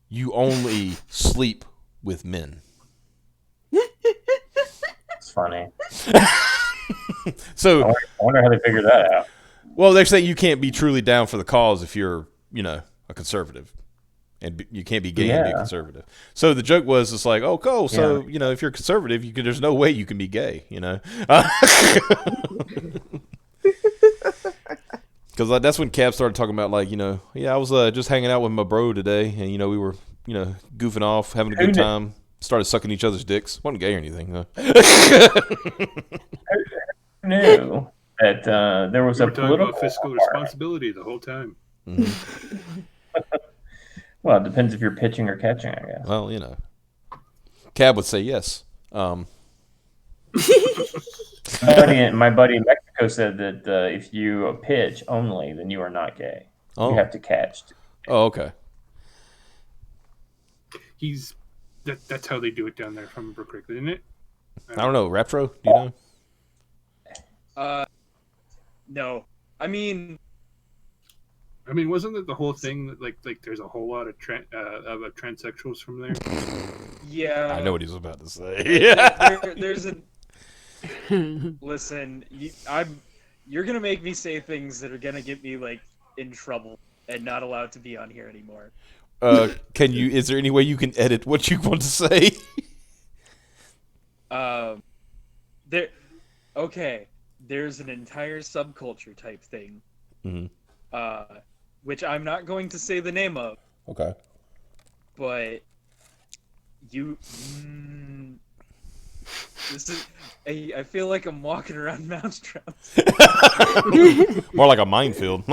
You only sleep with men. It's funny. So I wonder how they figured that out. Well, they say you can't be truly down for the cause if you're, a conservative. And you can't be gay and be a conservative. So the joke was, it's like, oh, cool. So, if you're conservative, there's no way you can be gay, Because that's when Cab started talking about, I was just hanging out with my bro today, and, we were, goofing off, having a good time, started sucking each other's dicks. Wasn't gay or anything, though. Who knew that there was We a were talking political about fiscal part. responsibility the whole time. Mm-hmm. Well, it depends if you're pitching or catching, I guess. Well, Cab would say yes. My buddy in Mexico said that if you pitch only, then you are not gay. Oh. You have to catch. Oh, okay. That's how they do it down there, if I remember correctly, isn't it? I don't know. Raptro, do you know? No. I mean, wasn't it the whole thing that like there's a whole lot of transsexuals from there? yeah. I know what he's about to say. There's a. Listen, you're gonna make me say things that are gonna get me in trouble and not allowed to be on here anymore. Is there any way you can edit what you want to say? There's an entire subculture type thing, Mm-hmm. which I'm not going to say the name of, Okay. but this is. I feel like I'm walking around mousetraps. More like a minefield.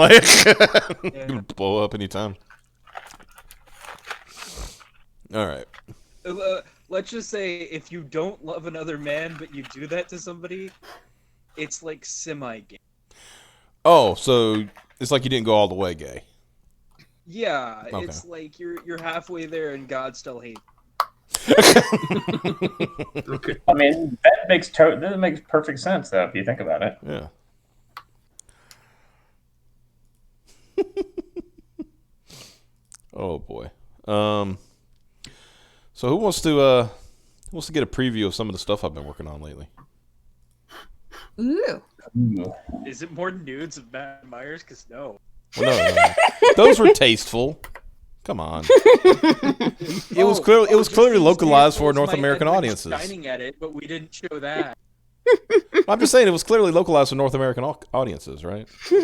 Blow up anytime. All right. Let's just say if you don't love another man, but you do that to somebody, it's like semi-gay. Oh, so it's like you didn't go all the way gay. Yeah, Okay. It's like you're halfway there and God still hates. Okay. I mean, that makes perfect sense, though, if you think about it. Yeah. Oh boy. So who wants to get a preview of some of the stuff I've been working on lately? Ooh. Ooh. Is it more nudes of Matt Myers? Because no. Well, no. Those were tasteful. Come on. It was clearly localized for North American audiences. Shining at it, but we didn't show that. I'm just saying it was clearly localized for North American audiences, right? Say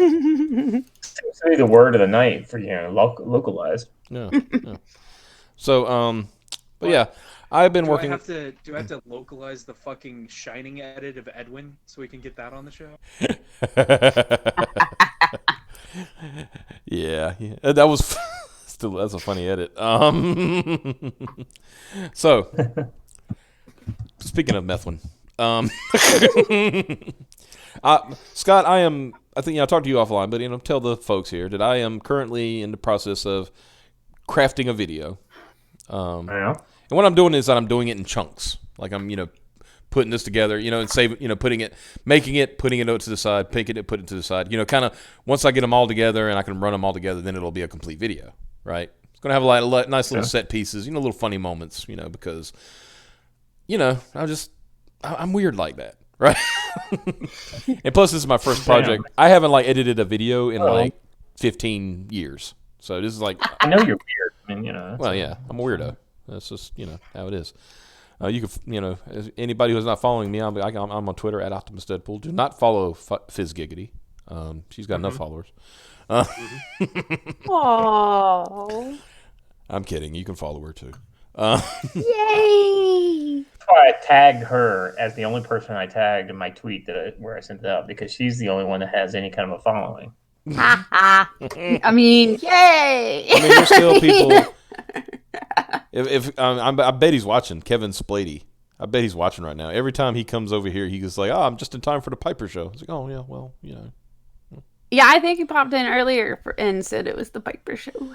the word of the night for localized. Yeah. So, but yeah, I've been working. Do I have to localize the fucking Shining edit of Edwin so we can get that on the show? Yeah, that was that's a funny edit. So, speaking of Methwin, Scott, I think I talked to you offline, but tell the folks here that I am currently in the process of crafting a video. Yeah. And what I'm doing is that I'm doing it in chunks. Like I'm, putting this together, and putting it, making it, putting it to the side, picking it, putting it to the side. Kind of once I get them all together and I can run them all together, then it'll be a complete video, right? It's gonna have a lot of nice little set pieces, little funny moments, because, I'm weird like that, right? And plus, this is my first project. I haven't edited a video in 15 years, so this is I know you're weird. I mean, well, yeah, I'm a weirdo. That's just how it is. You can anybody who's not following me, I'm on Twitter @OptimusDeadpool. Do not follow Fizzgiggity. She's got enough followers. Aww. I'm kidding. You can follow her too. Yay! That's why I tagged her as the only person I tagged in my tweet where I sent it out, because she's the only one that has any kind of a following. I mean, yay! I mean, there's still people. I bet he's watching. Kevin Splady. I bet he's watching right now. Every time he comes over here, he's like, "Oh, I'm just in time for the Piper show." It's like, "Oh yeah, well, you know." Yeah, I think he popped in earlier and said it was the Piper show.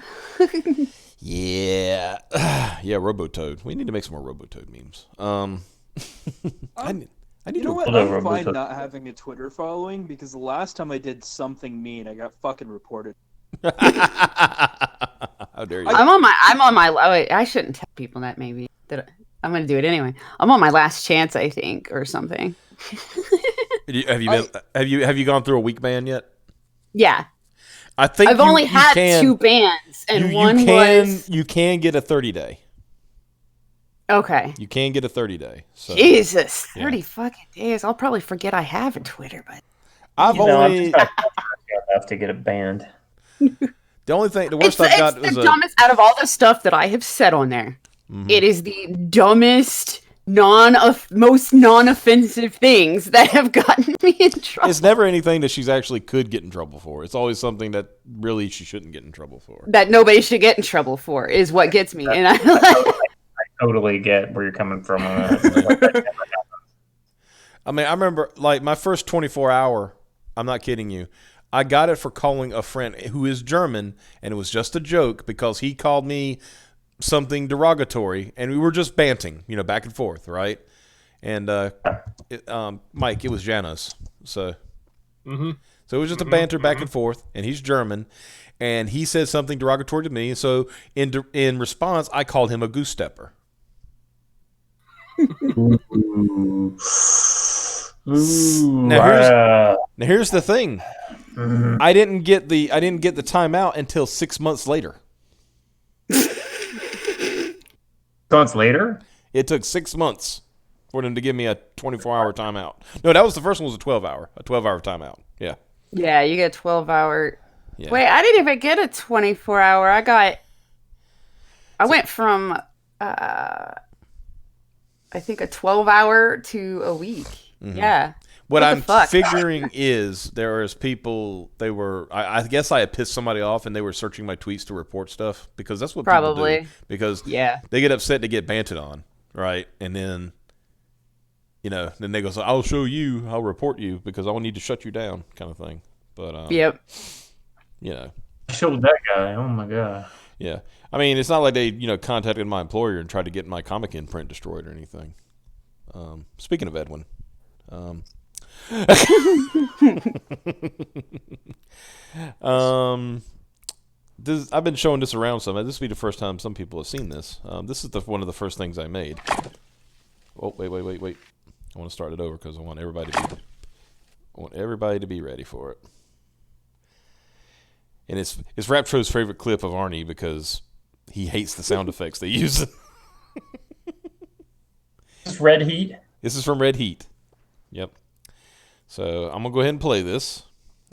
Yeah, yeah, Robotoad. We need to make some more Robotoad memes. I need You know to. what? I'm fine not having a Twitter following because the last time I did something mean, I got fucking reported. How dare you? I'm on my. Wait, I shouldn't tell people that. Maybe I'm going to do it anyway. I'm on my last chance, I think, or something. Have you gone through a week ban yet? Yeah. I think I've only had 2 bans, and one was. You can get a 30-day. Okay. You can get a 30-day. So, Jesus, 30 fucking days. I'll probably forget I have a Twitter, but I'm just not enough to get it banned. The worst I've got is the dumbest out of all the stuff that I have said on there. Mm-hmm. It is the dumbest, most non-offensive things that have gotten me in trouble. It's never anything that she's actually could get in trouble for. It's always something that really she shouldn't get in trouble for. That nobody should get in trouble for is what gets me. And I totally get where you're coming from. I mean, I remember like my first 24-hour. I'm not kidding you. I got it for calling a friend who is German, and it was just a joke because he called me something derogatory, and we were just banting, back and forth, right? And Mike, it was Janos, so it was just a banter back and forth, and he's German, and he said something derogatory to me, so in response, I called him a goose stepper. Now here's the thing. I didn't get the timeout until 6 months later. Months later? It took 6 months for them to give me a 24-hour timeout. No, that was the first one. Was a 12-hour timeout. Yeah. Yeah, you get a 12-hour. Yeah. Wait, I didn't even get a 24-hour. I went from I think a 12-hour to a week. Mm-hmm. Yeah. What I'm figuring is there is people, I guess I had pissed somebody off and they were searching my tweets to report stuff because that's what people do. Because they get upset to get banted on, right? And then, then they go, so I'll show you, I'll report you because I will need to shut you down kind of thing. But, yep. I showed that guy. Oh my God. Yeah. I mean, it's not like they, contacted my employer and tried to get my comic imprint destroyed or anything. Speaking of Edwin, I've been showing this around some. This will be the first time some people have seen this. This is one of the first things I made. Oh, wait. I want to start it over because I want everybody to be ready for it. And it's Raptro's favorite clip of Arnie because he hates the sound effects they use. This Red Heat? This is from Red Heat. Yep. So I'm gonna go ahead and play this,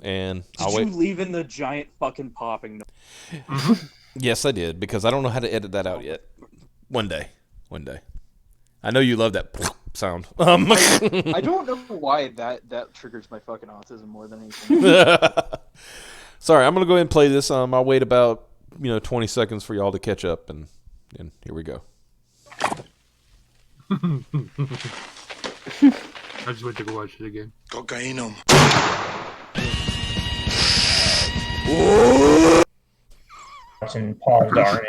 and I'll wait. Did you leave in the giant fucking popping noise? Yes, I did because I don't know how to edit that out yet. One day. I know you love that sound. I don't know why that triggers my fucking autism more than anything. Sorry, I'm gonna go ahead and play this. I'll wait about 20 seconds for y'all to catch up, and here we go. I just went to go watch it again. Cocainum. Watching Paul Darn.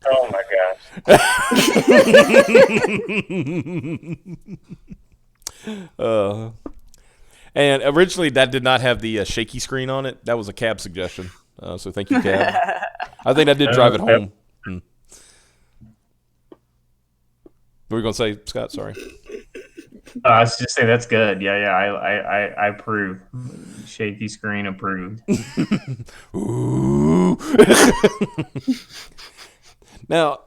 Oh my gosh. And originally that did not have the shaky screen on it. That was a Cab suggestion. So thank you, Cab. I think I did drive it home. What were you going to say, Scott? Sorry. I was just saying that's good. Yeah, I approve. Shaky screen approved. Ooh. Now,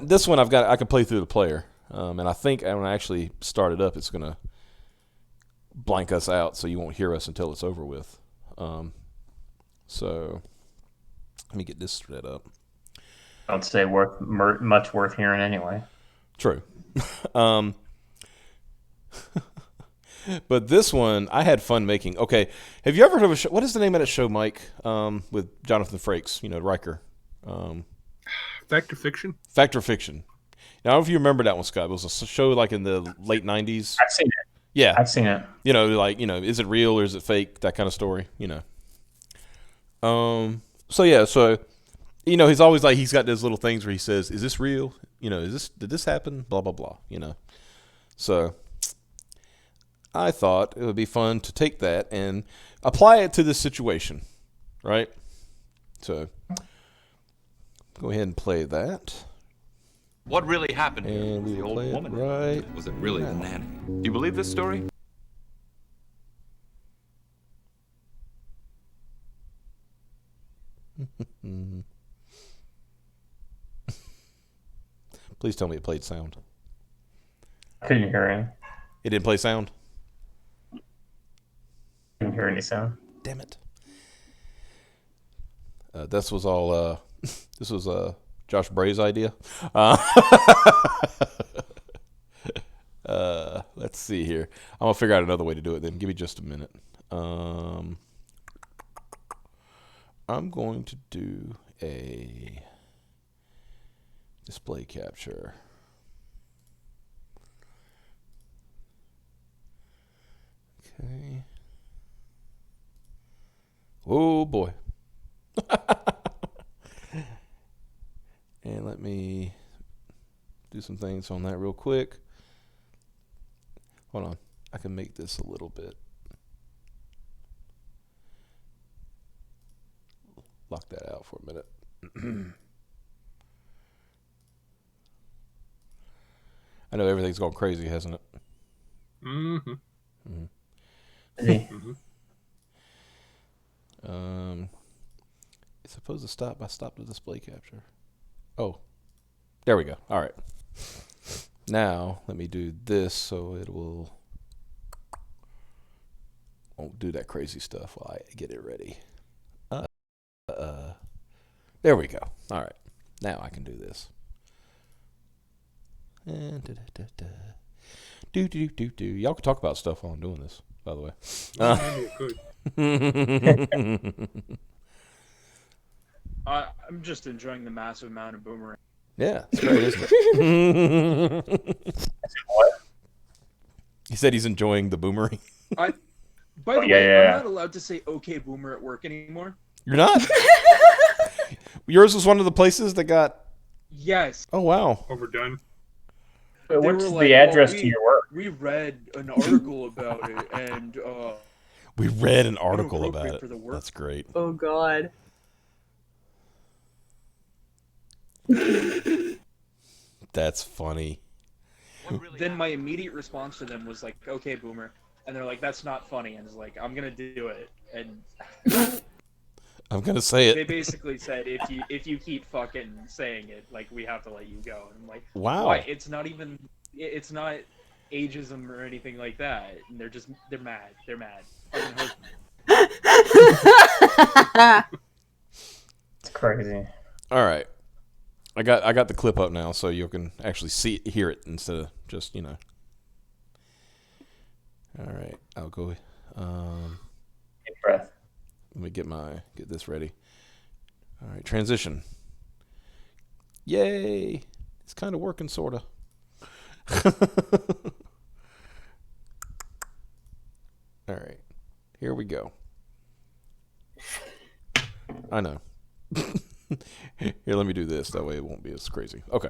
this one I can play through the player, and I think when I actually start it up, it's gonna blank us out, so you won't hear us until it's over with. So let me get this set up. I'd say much worth hearing anyway. True. But this one, I had fun making. Okay, have you ever heard of a show? What is the name of that show, Mike? With Jonathan Frakes, Riker. Fact or Fiction? Fact or Fiction. Now, I don't know if you remember that one, Scott. It was a show like in the late 90s. I've seen it. Yeah. I've seen it. Is it real or is it fake? That kind of story, So he's always like, he's got those little things where he says, is this real? Did this happen? Blah, blah, blah, So I thought it would be fun to take that and apply it to this situation, right? So go ahead and play that. What really happened here? And Was we the old play it woman right. Was it really the nanny? Do you believe this story? Please tell me it played sound. I couldn't hear him. It didn't play sound? Couldn't hear any sound. Damn it. This was all this was Josh Bray's idea. Let's see here. I'm gonna figure out another way to do it then. Give me just a minute. I'm going to do a display capture. Okay. Oh boy. And let me do some things on that real quick. Hold on. I can make this a little bit. Lock that out for a minute. I know everything's gone crazy, hasn't it? Mm-hmm. Mm-hmm. It's supposed to stop. I stopped the display capture. Oh, there we go. All right. Now let me do this so it won't do that crazy stuff while I get it ready. There we go. All right. Now I can do this. And do. Y'all can talk about stuff while I'm doing this, by the way. Maybe it could. I'm just enjoying the massive amount of boomerang. Yeah, it's great, isn't it? What? He said he's enjoying the boomerang. By the way, yeah. I'm not allowed to say "Okay, boomer" at work anymore. You're not? Yours was one of the places that got... Yes. Oh, wow. Overdone. Wait, They what's were the like, address well, to your work? We read an article about it, and We read an article inappropriate about for the it. work. That's great. Oh God. That's funny. Then my immediate response to them was like, "Okay, boomer," and they're like, "That's not funny," and it's like, "I'm gonna do it," and I'm going to say they it. basically said, "If you keep fucking saying it, like we have to let you go." And I'm like, Wow. "Why? It's not ageism or anything like that." And they're mad. They're mad. Fucking It's crazy. All right. I got the clip up now so you can actually hear it instead of just, All right. I'll go. Deep breath. Let me get this ready. All right, transition. Yay! It's kind of working, sorta. All right, here we go. I know. Here, let me do this. That way it won't be as crazy. Okay.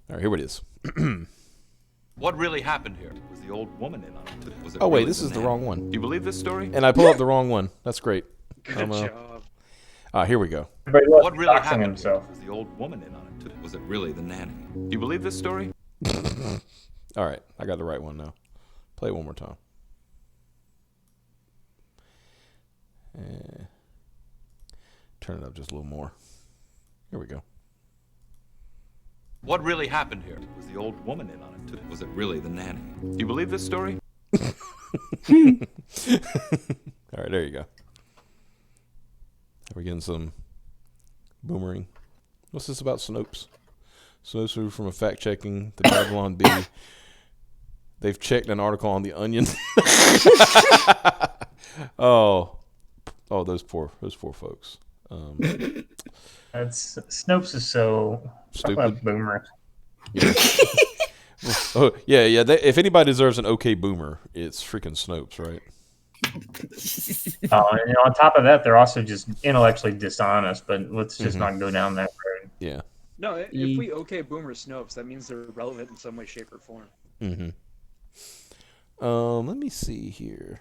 All right, here it is. What really happened here? Was the old woman in on it? Was it Oh, wait, really this is the nanny? wrong one. Do you believe this story? And I pull up the wrong one. That's great. Good job. Here we go. Everybody loves What really doxing happened himself. here? Was the old woman in on it? Was it really the nanny? Do you believe this story? All right, I got the right one now. Play it one more time. Turn it up just a little more. Here we go. What really happened here? Was the old woman in on it too? Was it really the nanny? Do you believe this story? All right, there you go. We're getting some boomerang. What's this about Snopes? Snopes are from a fact-checking the Babylon Bee. They've checked an article on the Onion. oh, those poor folks. That's Snopes is so Stupid. Boomer. Yeah. yeah. If anybody deserves an okay boomer, it's freaking Snopes, right? And on top of that, they're also just intellectually dishonest. But let's just not go down that road. Yeah. No, if we okay Boomer Snopes, that means they're relevant in some way, shape, or form. Mm-hmm. Let me see here.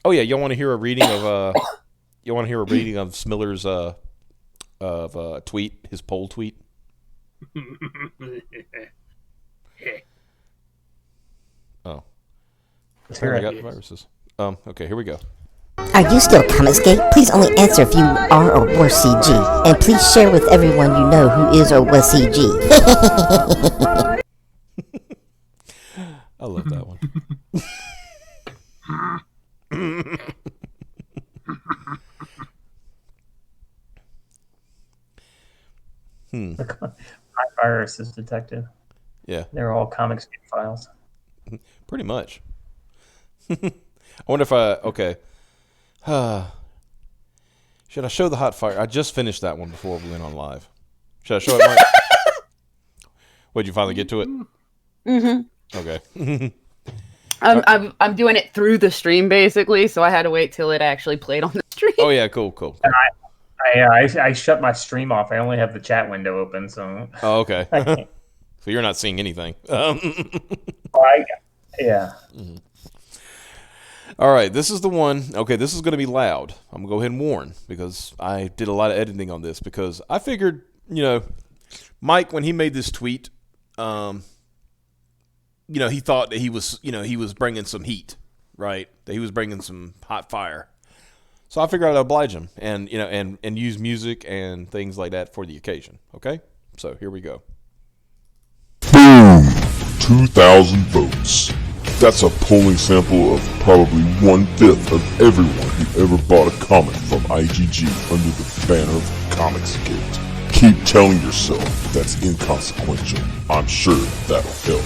Oh yeah, y'all want to hear a reading of Smiller's tweet, his poll tweet? Oh. I got viruses. Okay, here we go. Are you still Comicsgate? Please only answer if you are or were CG. And please share with everyone you know who is or was CG. I love that one. My virus is detected. Yeah. They're all Comicsgate files. Pretty much. I wonder if okay. Should I show the hot fire? I just finished that one before we went on live. Should I show it, Mike? Did you finally get to it? Mm-hmm. Okay. I'm doing it through the stream basically, so I had to wait till it actually played on the stream. Oh yeah, cool. And I shut my stream off. I only have the chat window open, so. Oh, okay. So you're not seeing anything. Yeah. Mm-hmm. All right, this is the one. Okay, this is going to be loud. I'm going to go ahead and warn because I did a lot of editing on this because I figured, Mike, when he made this tweet, he thought that he was bringing some heat, right? That he was bringing some hot fire. So I figured I'd oblige him and use music and things like that for the occasion. Okay, so here we go. Boom! 2,000 votes. That's a polling sample of probably 1/5 of everyone who ever bought a comic from IGG under the banner of Comicsgate. Keep telling yourself that's inconsequential. I'm sure that'll help.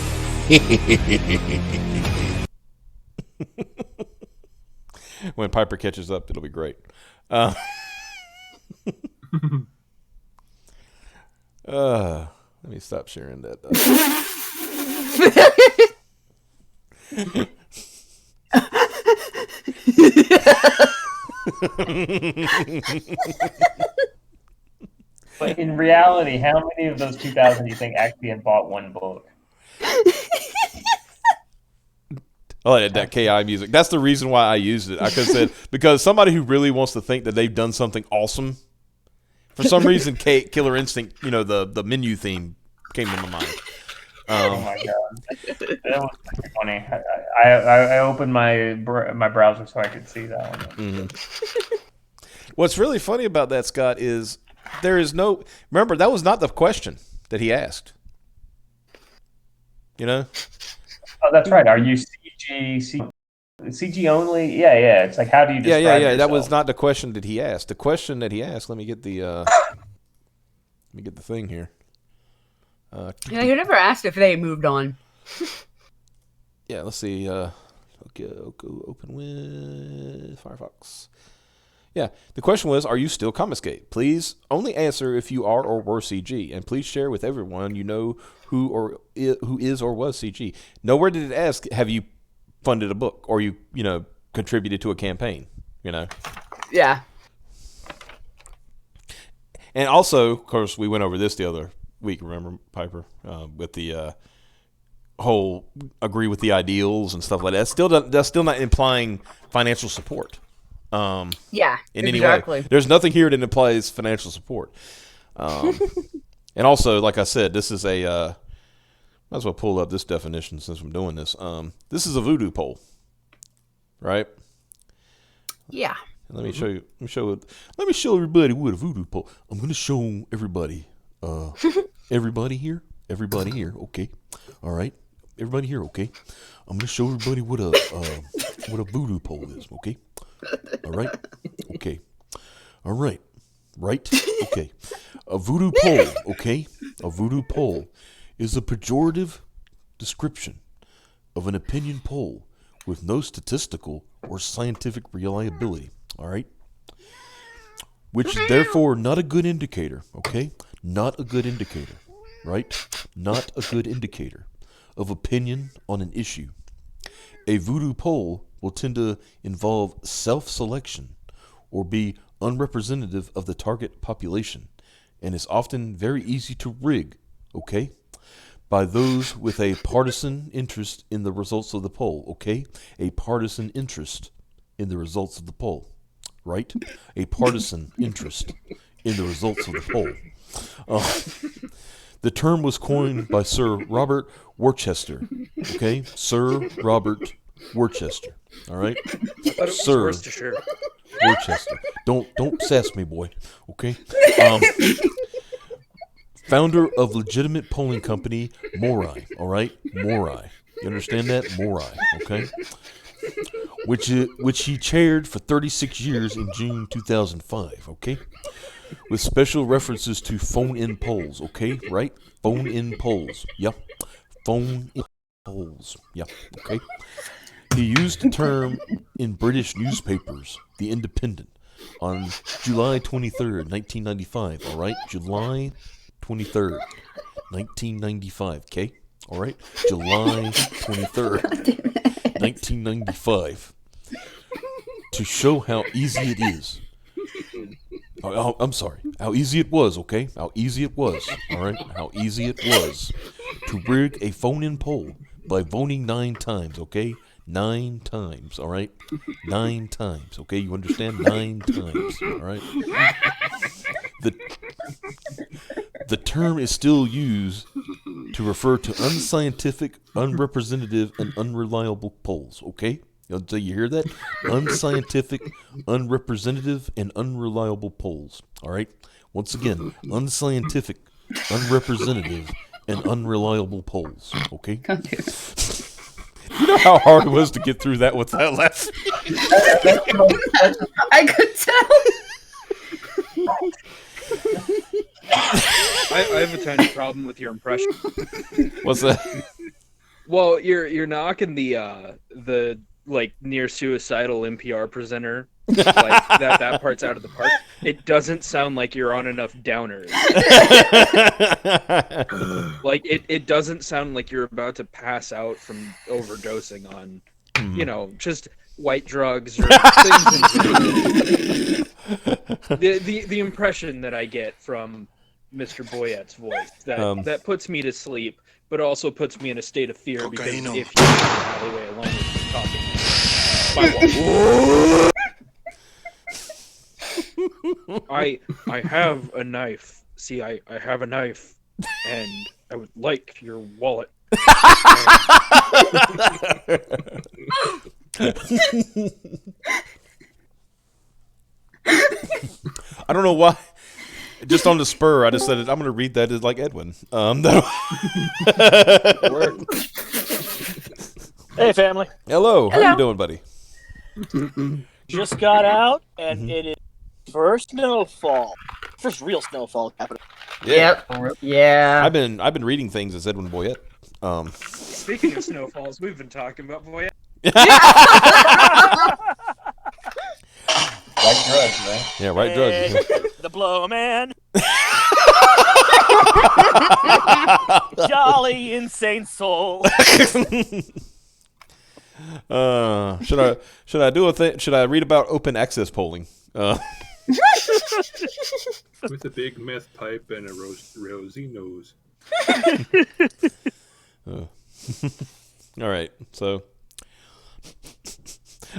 When Piper catches up, it'll be great. Let me stop sharing that. But in reality, how many of those 2,000 do you think actually had bought one book? Oh, that KI music. That's the reason why I used it. I could have said, because somebody who really wants to think that they've done something awesome, for some reason, Killer Instinct, the menu theme came to my mind. Oh my god, that was pretty funny. I opened my browser so I could see that one. Mm-hmm. What's really funny about that, Scott, is there is no. Remember, that was not the question that he asked. Oh, that's right. Are you CG only? Yeah. It's like, how do you describe yourself? That was not the question that he asked. The question that he asked. Let me get the thing here. You never asked if they moved on. Yeah, let's see. Okay, open with Firefox. Yeah, the question was, are you still Comicsgate? Please only answer if you are or were CG, and please share with everyone you know who is or was CG. Nowhere did it ask, have you funded a book or you contributed to a campaign? Yeah. And also, of course, we went over this the other week. Remember, Piper, with the whole agree with the ideals and stuff like that. That's still not implying financial support. Yeah, in any way. There's nothing here that implies financial support. And also, like I said, this is Might as well pull up this definition since I'm doing this. This is a voodoo pole, right? Yeah. Let me show you. Let me show everybody what a voodoo pole. I'm going to show everybody. Everybody here. Okay. All right. Everybody here. Okay. I'm going to show everybody what a voodoo pole is. Okay. All right. Okay. All right. Right. Okay. A voodoo pole. Okay. A voodoo pole is a pejorative description of an opinion poll with no statistical or scientific reliability, all right? Which is therefore not a good indicator, okay? Not a good indicator, right? Not a good indicator of opinion on an issue. A voodoo poll will tend to involve self-selection or be unrepresentative of the target population and is often very easy to rig, okay? By those with a partisan interest in the results of the poll, okay? A partisan interest in the results of the poll, right? A partisan interest in the results of the poll. The term was coined by Sir Robert Worcester, okay? Sir Robert Worcester, all right? Sir Worcester. Don't sass me, boy, okay? Founder of legitimate polling company Morai, all right? Morai. You understand that? Morai, okay? Which he chaired for 36 years in June 2005, okay? With special references to phone-in polls, okay? Right? Phone-in polls, yep. Phone-in polls, yep, okay? He used the term in British newspapers, The Independent, on July 23rd, 1995, all right? July 23rd, 1995, okay? All right? July 23rd, 1995. To show how easy it is. I'm sorry. How easy it was, okay? How easy it was, all right? How easy it was to rig a phone-in poll by voting 9 times, okay? 9 times, all right? 9 times, okay? You understand? 9 times, all right? The term is still used to refer to unscientific, unrepresentative, and unreliable polls, okay? Do you hear that? Unscientific, unrepresentative, and unreliable polls, all right? Once again, unscientific, unrepresentative, and unreliable polls, okay? You know how hard it was to get through that without laughing? I could tell. I have a tiny problem with your impression. What's that? Well, you're knocking the like near suicidal NPR presenter. Like that part's out of the park. It doesn't sound like you're on enough downers. Like it doesn't sound like you're about to pass out from overdosing on, just white drugs or things. The impression that I get from Mr. Boyette's voice that puts me to sleep, but also puts me in a state of fear because if you're in the alleyway alone with talking, I have a knife. See, I have a knife, and I would like your wallet. I don't know why. Just on the spur, I just said I'm going to read that as like Edwin. Hey, family. Hello. How you doing, buddy? Just got out, and it is first real snowfall capital. Yep. Yeah. I've been reading things as Edwin Boyette. Speaking of snowfalls, we've been talking about Boyette. Right drugs, right? Yeah, right drugs. The blow man. Jolly insane soul. Should I do a thing? Should I read about open access polling? With a big meth pipe and a rosy nose. All right, so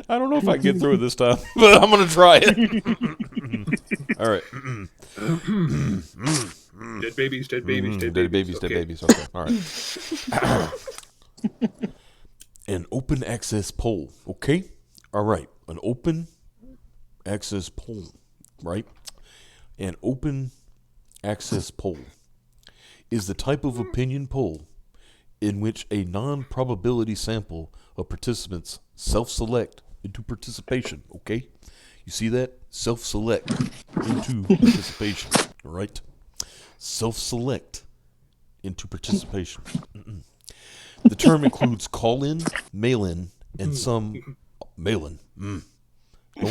I don't know if I can get through it this time, but I'm gonna try it. All right. Dead babies, dead babies, dead Dead babies. babies, dead babies. Okay, all right. An open access poll, okay? All right, an open access poll, right? An open access poll is the type of opinion poll in which a non-probability sample of participants self-select into participation, okay? You see that? Self-select into participation, all right? Self-select into participation. The term includes call-in, mail-in, and some mail-in. Don't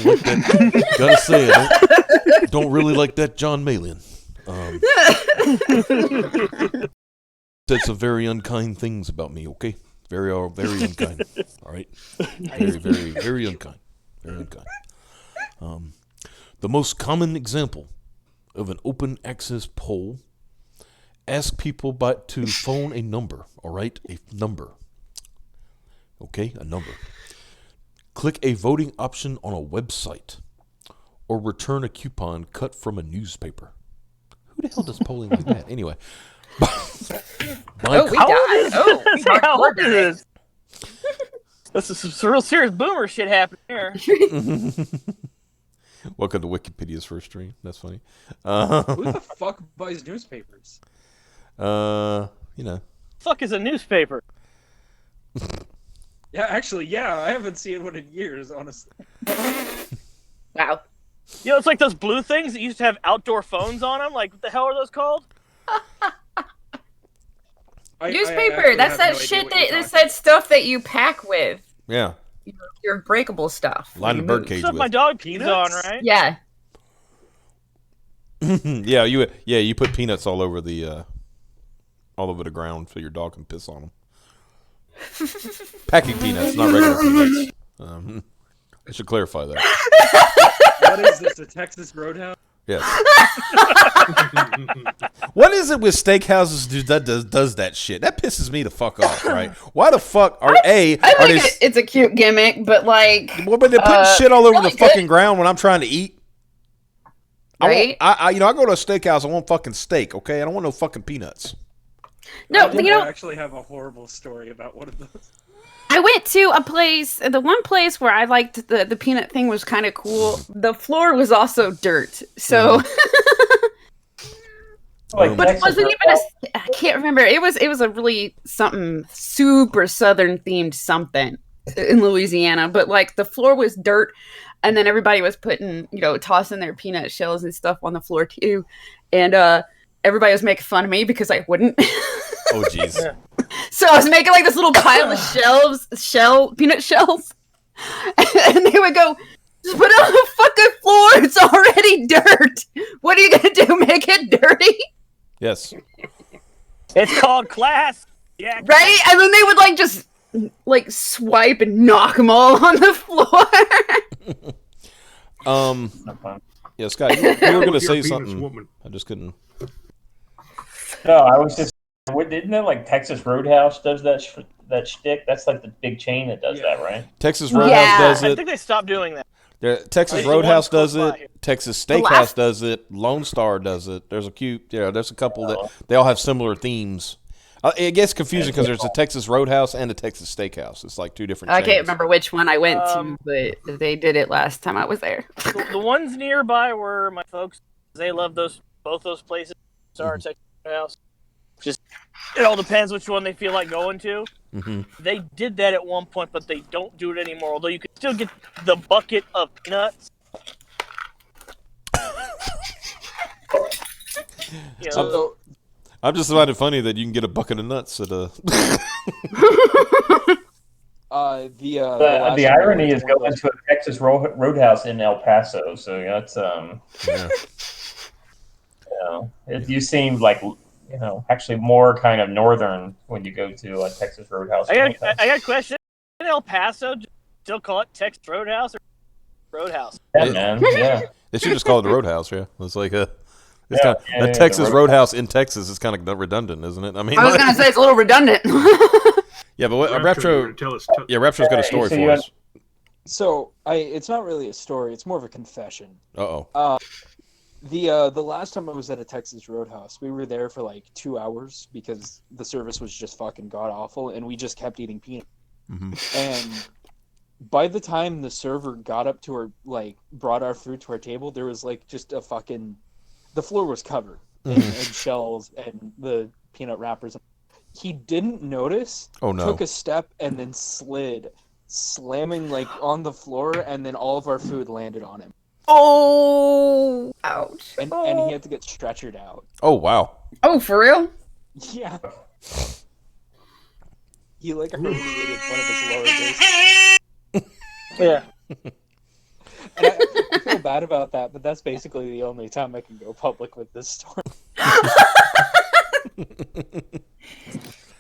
like that. Gotta say it. Don't really like that John Malin. Said some very unkind things about me, okay? Very unkind. All right? Very unkind. Very unkind. The most common example of an open access poll, ask people to phone a number, all right? A number. Okay? A number. Click a voting option on a website, or return a coupon cut from a newspaper. Who the hell does polling like that? Anyway. We died. How old is this? This is some real serious boomer shit happening here. Welcome to Wikipedia's first stream. That's funny. Who the fuck buys newspapers? Fuck is a newspaper? Yeah, actually, I haven't seen one in years, honestly. Wow. It's like those blue things that used to have outdoor phones on them. Like, what the hell are those called? Newspaper. That's that shit that's that stuff that you pack with. Yeah. Your breakable stuff. Line the birdcage Stuff with. my dog pees on, right? Yeah. Yeah, you put peanuts all over the ground so your dog can piss on them. Packing peanuts, not regular peanuts. I should clarify that. What is this, a Texas Roadhouse? Yes. What is it with steakhouses that does that shit? That pisses me the fuck off, right? Why the fuck are it's a cute gimmick, but like, well, but they're putting shit all over really the fucking ground when I'm trying to eat. Right? I go to a steakhouse. I want fucking steak. Okay, I don't want no fucking peanuts. No, I actually have a horrible story about one of those. I went to a place, the one place where I liked the peanut thing was kind of cool. The floor was also dirt. So but it wasn't even I can't remember. It was a really something super southern themed something in Louisiana, but like the floor was dirt and then everybody was putting, tossing their peanut shells and stuff on the floor too. And everybody was making fun of me because I wouldn't. Oh jeez. Yeah. So I was making like this little pile of peanut shells, and they would go, "Just put it on the fucking floor. It's already dirt. What are you gonna do? Make it dirty?" Yes. It's called class. Yeah. Right? And then they would just swipe and knock them all on the floor. Yeah, Scott, you were gonna say something. Woman. I just couldn't. No, I was just. Didn't that Texas Roadhouse does that shtick? That's like the big chain that does that, right? Texas Roadhouse does it. I think they stopped doing that. Texas Roadhouse does it. Texas Steakhouse does it. Lone Star does it. There's a couple that they all have similar themes. It gets confusing because there's a Texas Roadhouse and a Texas Steakhouse. It's like two different chains. I can't remember which one I went to, but they did it last time I was there. The ones nearby were my folks. They love both those places. Texas Roadhouse. Just it all depends which one they feel like going to. Mm-hmm. They did that at one point, but they don't do it anymore. Although you can still get the bucket of peanuts. I'm just finding it funny that you can get a bucket of nuts at a. The irony is going to a Texas Roadhouse in El Paso, so that's you seem like. Actually more kind of northern when you go to a Texas Roadhouse. I got a question. In El Paso, still call it Texas Roadhouse or Roadhouse? Yeah, man. Yeah. They should just call it the Roadhouse. Yeah, it's like a Texas Roadhouse in Texas is kind of redundant, isn't it? I mean, I was gonna say it's a little redundant. Yeah, but Raptro's got a story for us. So it's not really a story. It's more of a confession. Uh-oh. The last time I was at a Texas Roadhouse, we were there for like 2 hours because the service was just fucking god awful, and we just kept eating peanuts. And by the time the server got up to our, like, brought our food to our table, there was like just a fucking, the floor was covered in shells and the peanut wrappers. He didn't notice. Oh no! Took a step and then slid, slamming like on the floor, and then all of our food landed on him. Oh, ouch! And he had to get stretchered out. Oh wow! Oh, for real? Yeah. He like herniated one of his lower discs. Yeah. And I feel bad about that, but that's basically the only time I can go public with this story.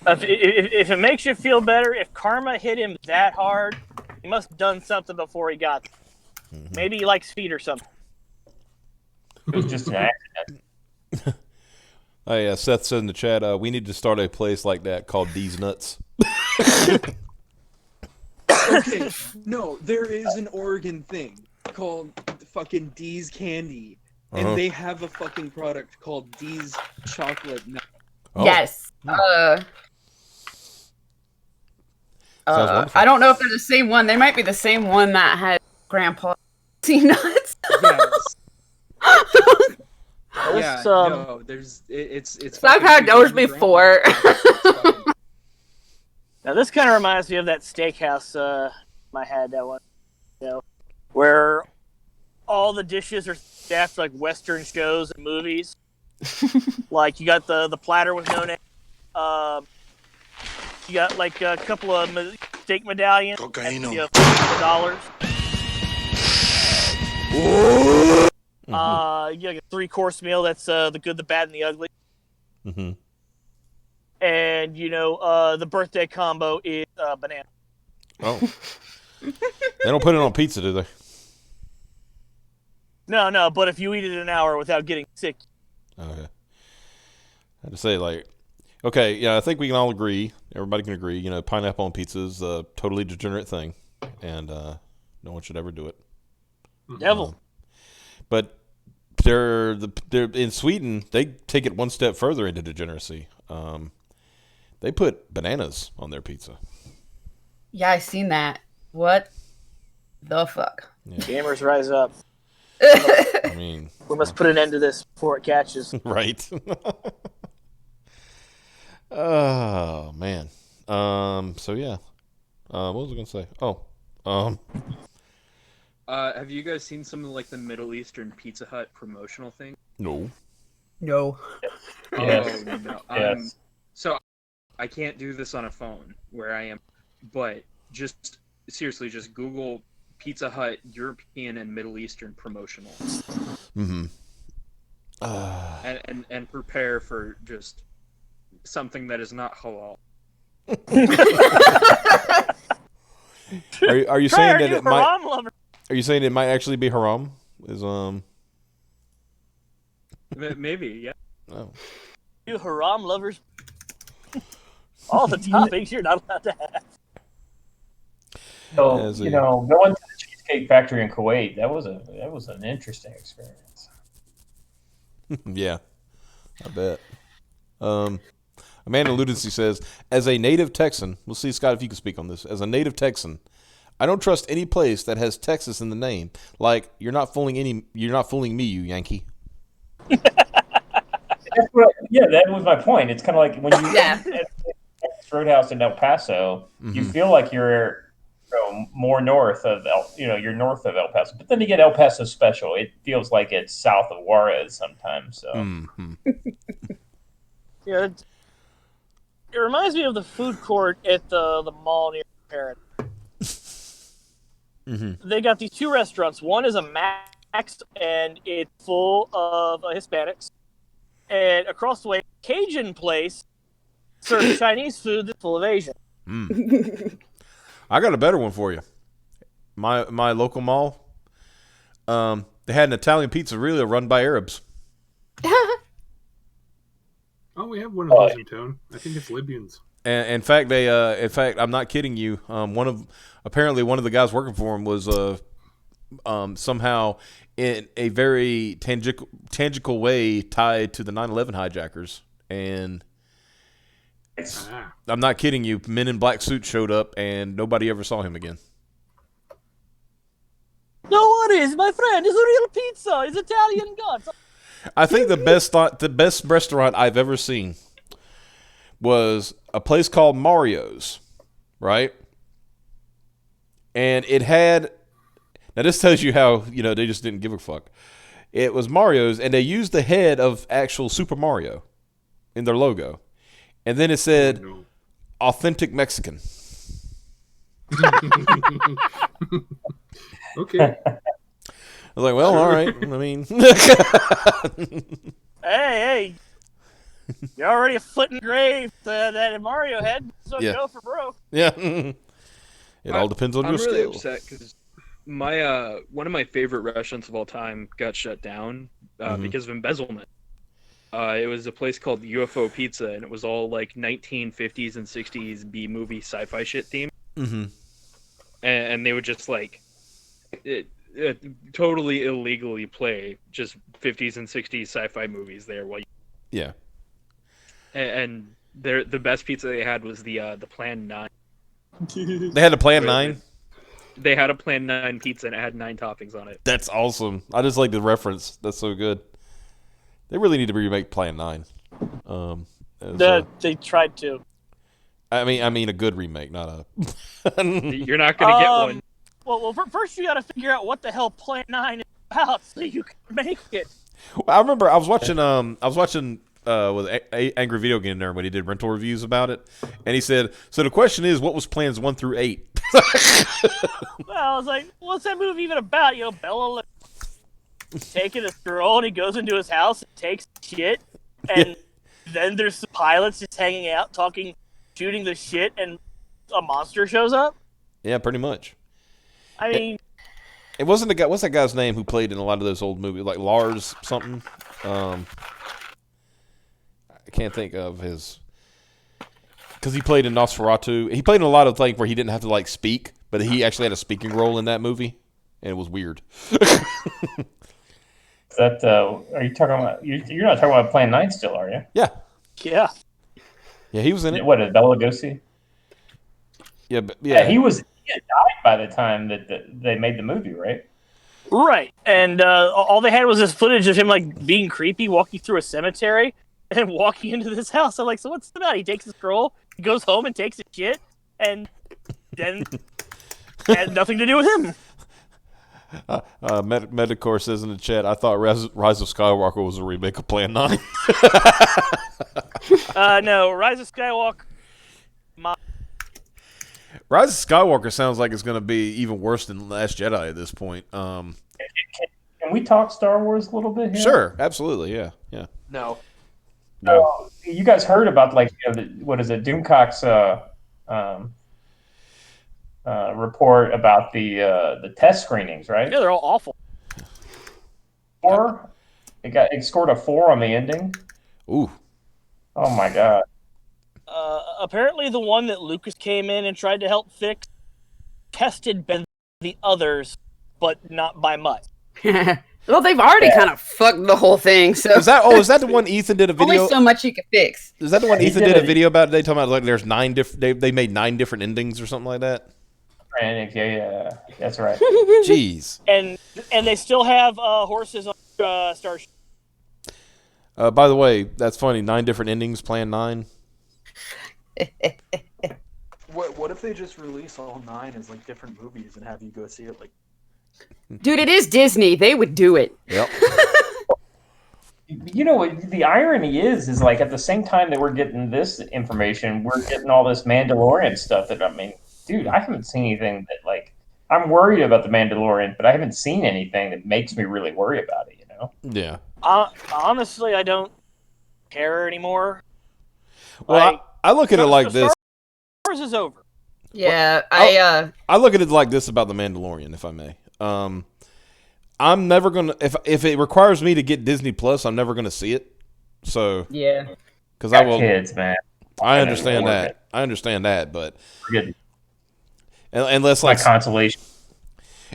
If it makes you feel better, if karma hit him that hard, he must have done something before he got there. Maybe he likes feet or something. It was just an accident. Oh yeah, Seth said in the chat, we need to start a place like that called D's Nuts. Okay, no, there is an Oregon thing called fucking D's Candy, and they have a fucking product called D's Chocolate Nut. Oh. Yes. Sounds wonderful. I don't know if they're the same one. They might be the same one that had Grandpa nuts. Yes. Yeah, no, it's. I've had those before. Now this kind of reminds me of that steakhouse I had that one, where all the dishes are staffed like Western shows and movies. Like you got the platter with no name. You got like a couple of steak medallions. Cocaine. $4. You got a 3-course meal that's the good, the bad, and the ugly. Mm-hmm. And the birthday combo is banana. Oh. They don't put it on pizza, do they? No, but if you eat it an hour without getting sick. Okay. I had to say, like, okay, yeah, I think we can all agree, everybody can agree, pineapple on pizza is a totally degenerate thing, and no one should ever do it. Devil. But they're in Sweden, they take it one step further into degeneracy. They put bananas on their pizza. Yeah, I seen that. What the fuck? Yeah. Gamers rise up. I mean, we must put an end to this before it catches. Right. Oh man. So yeah. What was I gonna say? Have you guys seen some of like the Middle Eastern Pizza Hut promotional thing? No. No. Yes. Oh, no. Yes. So I can't do this on a phone where I am, but just seriously, just Google Pizza Hut European and Middle Eastern promotional. Mm-hmm. And prepare for just something that is not halal. Are you saying that it might? Lover. Are you saying it might actually be haram? Maybe, yeah. Oh. You haram lovers. All the toppings you're not allowed to have. So going to the Cheesecake Factory in Kuwait, that was an interesting experience. Yeah, I bet. Amanda Ludency says, as a native Texan, we'll see, Scott, if you can speak on this. As a native Texan, I don't trust any place that has Texas in the name. Like, you're not fooling me, you Yankee. That was my point. It's kind of like when you at Texas Roadhouse in El Paso, you feel like you're more north of you're north of El Paso, but then you get El Paso Special. It feels like it's south of Juarez sometimes. So. Mm-hmm. Yeah, it reminds me of the food court at the mall near Parent. Mm-hmm. They got these two restaurants. One is a Max, and it's full of Hispanics. And across the way, Cajun place serves Chinese food that's full of Asian. I got a better one for you. My local mall, they had an Italian pizzeria run by Arabs. Oh, we have one of those in town. I think it's Libyans. And in fact, I'm not kidding you. One of the guys working for him was somehow in a very tangible way tied to the 9/11 hijackers. And I'm not kidding you. Men in black suits showed up, and nobody ever saw him again. No worries, my friend. It's a real pizza. It's Italian guts. I think the best restaurant I've ever seen was a place called Mario's, right? And it had, now this tells you how, they just didn't give a fuck. It was Mario's, and they used the head of actual Super Mario in their logo. And then it said, authentic Mexican. Okay. I was like, well, all right. I mean. Hey. You're already a foot in the grave that Mario had, so go for broke. Yeah. It all depends on your skill. I'm really upset because my one of my favorite restaurants of all time got shut down because of embezzlement. It was a place called UFO Pizza, and it was all like 1950s and 60s B-movie sci-fi shit themed. Mm-hmm. And they would just like totally illegally play just 50s and 60s sci-fi movies there while yeah. And the best pizza they had was the Plan 9. They had a Plan 9? They had a Plan 9 pizza, and it had 9 toppings on it. That's awesome. I just like the reference. That's so good. They really need to remake Plan 9. They tried to. I mean a good remake, not a... You're not going to get one. Well, first you got to figure out what the hell Plan 9 is about so you can make it. Well, I remember I was watching with Angry Video Game Nerd when he did rental reviews about it, and he said, so the question is, what was plans 1 through 8? Well, I was like, what's that movie even about? Bella taking a girl, and he goes into his house and takes shit, and then there's some pilots just hanging out, talking, shooting the shit, and a monster shows up? Yeah, pretty much. I mean... It wasn't the guy, what's that guy's name who played in a lot of those old movies, like Lars something? I can't think of his... Because he played in Nosferatu. He played in a lot of things where he didn't have to, like, speak, but he actually had a speaking role in that movie, and it was weird. Are you talking about... You're not talking about Plan 9 still, are you? Yeah. Yeah. Yeah, he was in it. What, is Bela Lugosi? Yeah, He had died by the time that they made the movie, right? Right. And all they had was this footage of him, like, being creepy, walking through a cemetery, and walking into this house. I'm like, so what's the matter? He takes his girl, he goes home and takes his shit, and then had nothing to do with him. Metacore says in the chat, I thought Rise of Skywalker was a remake of Plan 9. No, Rise of Skywalker. Rise of Skywalker sounds like it's going to be even worse than Last Jedi at this point. Can we talk Star Wars a little bit here? Sure, absolutely, yeah. No. You guys heard about, like, what is it, Doomcock's report about the test screenings, right? Yeah, they're all awful. 4? It scored a 4 on the ending. Ooh. Oh my god. Apparently the one that Lucas came in and tried to help fix tested better than the others, but not by much. Well, they've already kind of fucked the whole thing. So is that the one Ethan did a video? Only so much you can fix. Is that the one Ethan did a video about? They talking about like there's 9 different. They made 9 different endings or something like that. Yeah, that's right. Jeez. And they still have horses on Starship. By the way, that's funny. 9 different endings. Plan 9. What if they just release all 9 as like different movies and have you go see it? Like, dude, it is Disney. They would do it. Yep. You know, the irony is like at the same time that we're getting this information, we're getting all this Mandalorian stuff. That, I mean, dude, I haven't seen anything that, like, I'm worried about the Mandalorian, but I haven't seen anything that makes me really worry about it. You know? Yeah. Honestly, I don't care anymore. Well, like, I look at it like this. Star Wars is over. Yeah, I look at it like this about the Mandalorian, if I may. I'm never gonna if it requires me to get Disney Plus, I'm never gonna see it. So yeah, because I will. Kids, man. I understand that. But unless like consolation.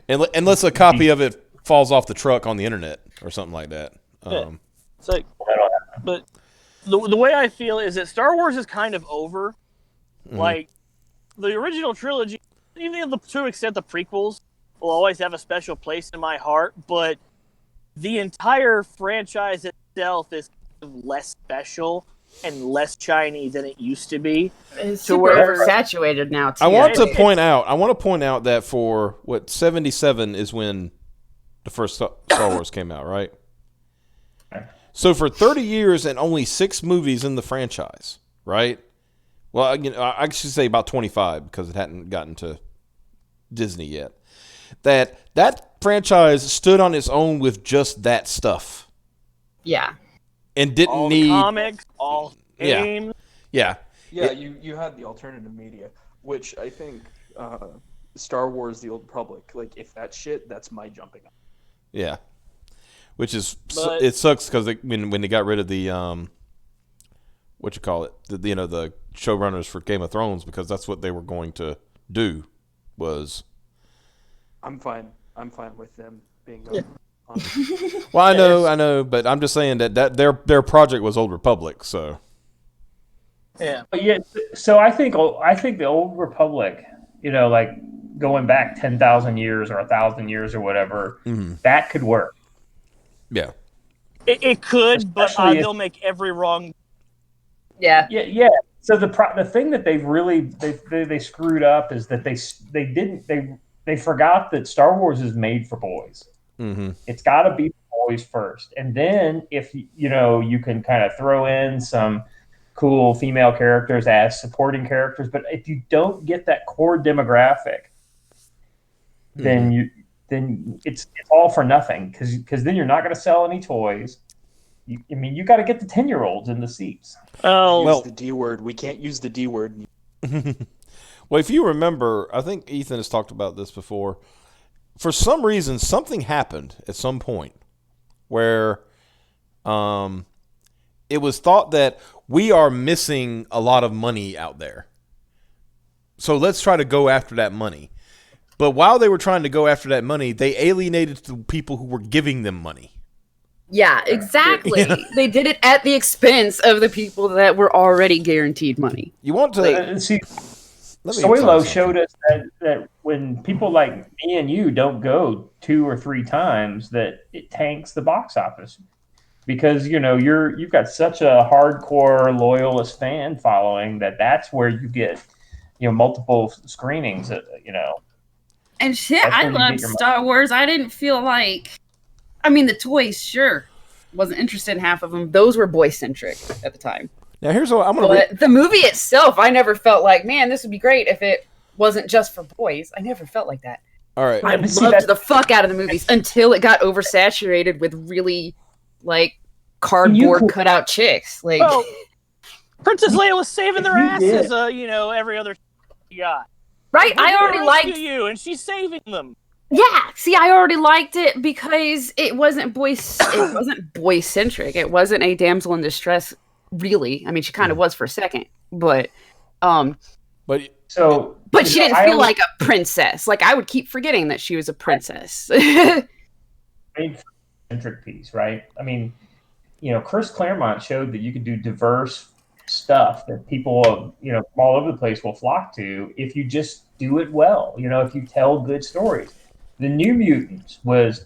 Unless a copy of it falls off the truck on the internet or something like that. It's like, but the way I feel is that Star Wars is kind of over. Like, the original trilogy, even to an extent the prequels, will always have a special place in my heart, but the entire franchise itself is less special and less shiny than it used to be. It's super oversaturated now, too. I want to point out that for, 77 is when the first Star Wars came out, right? So for 30 years and only 6 movies in the franchise, right? Well, I should say about 25 because it hadn't gotten to Disney yet. That franchise stood on its own with just that stuff. Yeah. And didn't all need comics, all games. Yeah. You had the alternative media, which I think Star Wars: The Old Republic. Like, if that shit, that's my jumping up. Yeah. Which is it sucks because when they got rid of the the showrunners for Game of Thrones, because that's what they were going to do was. I'm fine with them being Yeah. on. Well, I know, but I'm just saying that their project was Old Republic, so. Yeah. Yeah. So I think the Old Republic, like going back 10,000 years or 1,000 years or whatever, that could work. Yeah. It could, but Especially they'll make every wrong. Yeah. Yeah. So the thing that they screwed up is that they forgot that Star Wars is made for boys. Mm-hmm. It's got to be for boys first, and then if you can kind of throw in some cool female characters as supporting characters, but if you don't get that core demographic, then it's all for nothing because then you're not going to sell any toys. You got to get the 10-year-olds in the seats. Oh, Use the D word. We can't use the D word. Well, if you remember, I think Ethan has talked about this before. For some reason, something happened at some point where it was thought that we are missing a lot of money out there. So let's try to go after that money. But while they were trying to go after that money, they alienated the people who were giving them money. Yeah, exactly. Yeah. They did it at the expense of the people that were already guaranteed money. You want to see? Solo showed us that when people like me and you don't go 2 or 3 times, that it tanks the box office because you've got such a hardcore loyalist fan following that's where you get multiple screenings. And shit, I loved Star Wars. I didn't feel like. I mean, the toys, sure. Wasn't interested in half of them. Those were boy-centric at the time. Now, here's what I'm going to... The movie itself, I never felt like, man, this would be great if it wasn't just for boys. I never felt like that. All right. I loved the fuck out of the movies until it got oversaturated with really, cardboard cutout chicks. Well, Princess Leia was saving their asses, every other guy. Right? I already liked... you, and she's saving them. Yeah, see, I already liked it because it wasn't boy-centric. It wasn't a damsel in distress, really. I mean, she kind of was for a second, but she didn't feel like a princess. Like, I would keep forgetting that she was a princess. Centric piece, right? I mean, Chris Claremont showed that you could do diverse stuff that people, all over the place will flock to if you just do it well. If you tell good stories. The New Mutants was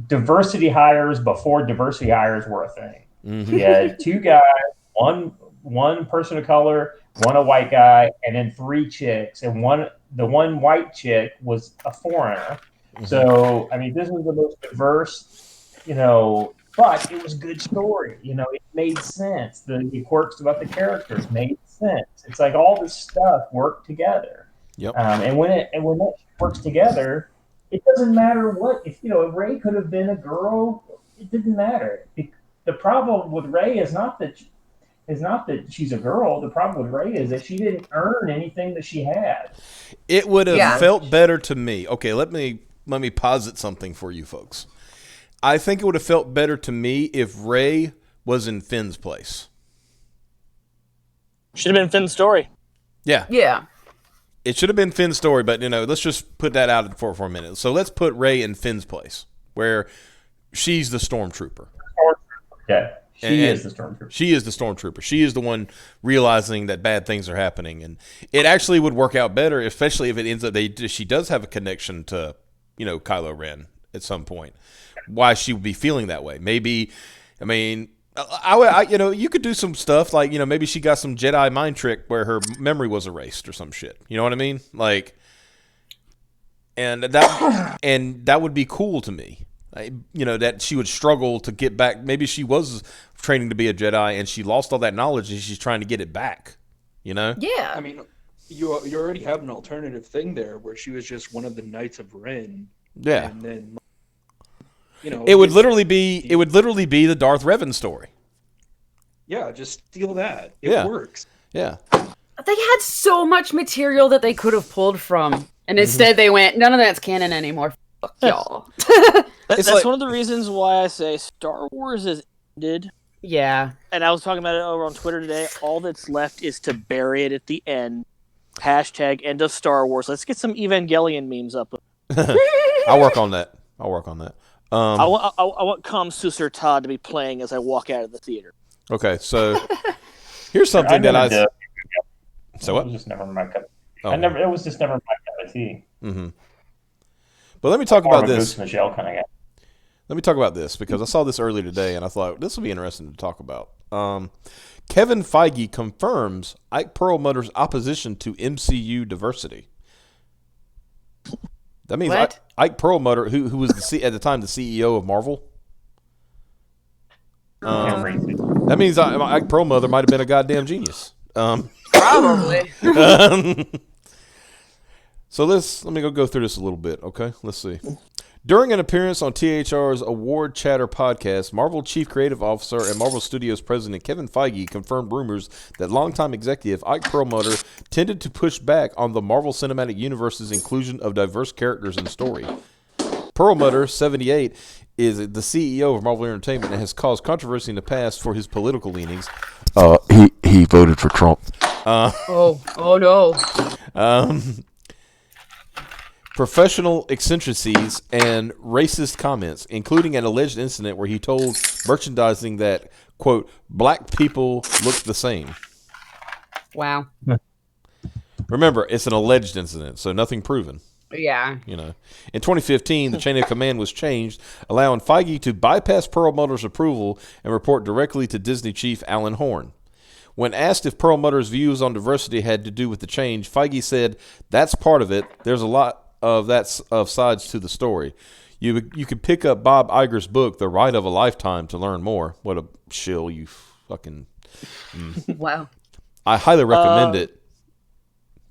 diversity hires before diversity hires were a thing. Mm-hmm. You had 2 guys, one person of color, one a white guy, and then 3 chicks. And the one white chick was a foreigner. Mm-hmm. So, I mean, this was the most diverse, but it was a good story. It made sense. The quirks about the characters made sense. It's like all this stuff worked together. Yep. And when it works together, it doesn't matter what. If Rey could have been a girl, it didn't matter. The problem with Rey is not that she's a girl. The problem with Rey is that she didn't earn anything that she had. It would have felt better to me. Okay, let me posit something for you folks. I think it would have felt better to me if Rey was in Finn's place. Should have been Finn's story. Yeah. Yeah. it should have been Finn's story, but let's just put that out for a minute. So let's put Rey in Finn's place, where she's the stormtrooper. Yeah, she is the stormtrooper. She is the stormtrooper. She is the one realizing that bad things are happening, and it actually would work out better, especially if it ends up she does have a connection to Kylo Ren at some point. Why she would be feeling that way? Maybe, I mean, you could do some stuff like maybe she got some Jedi mind trick where her memory was erased or some shit. You know what I mean? Like, and that would be cool to me. That she would struggle to get back. Maybe she was training to be a Jedi and she lost all that knowledge and she's trying to get it back. Yeah. I mean, you already have an alternative thing there where she was just one of the Knights of Ren. Yeah. And then, it would literally be the Darth Revan story. Yeah, just steal that. It works. Yeah. They had so much material that they could have pulled from, and instead they went, none of that's canon anymore. Fuck y'all. That's one of the reasons why I say Star Wars is ended. Yeah. And I was talking about it over on Twitter today. All that's left is to bury it at the end. # end of Star Wars. Let's get some Evangelion memes up. I'll work on that. I want Kam Susur Todd to be playing as I walk out of the theater. Okay, so here's something that I. So what? It was just never my cup. It was just never my cup of tea. Mm-hmm. But let me talk about this. Goose in the shell kind of guy. Let me talk about this because I saw this earlier today and I thought this will be interesting to talk about. Kevin Feige confirms Ike Perlmutter's opposition to MCU diversity. That means Ike Perlmutter, who was at the time the CEO of Marvel. That means Ike Perlmutter might have been a goddamn genius. Probably. So let me go through this a little bit, okay? Let's see. During an appearance on THR's Award Chatter podcast, Marvel Chief Creative Officer and Marvel Studios President Kevin Feige confirmed rumors that longtime executive Ike Perlmutter tended to push back on the Marvel Cinematic Universe's inclusion of diverse characters in story. Perlmutter, 78, is the CEO of Marvel Entertainment and has caused controversy in the past for his political leanings. He voted for Trump. Oh no. Professional eccentricities and racist comments, including an alleged incident where he told merchandising that, quote, black people look the same. Wow. Remember, it's an alleged incident, so nothing proven. Yeah. In 2015, the chain of command was changed, allowing Feige to bypass Perlmutter's approval and report directly to Disney chief Alan Horn. When asked if Perlmutter's views on diversity had to do with the change, Feige said, "That's part of it. There's a lot of sides to the story. You could pick up Bob Iger's book, The Ride of a Lifetime, to learn more." What a shill, you fucking... Wow. I highly recommend it.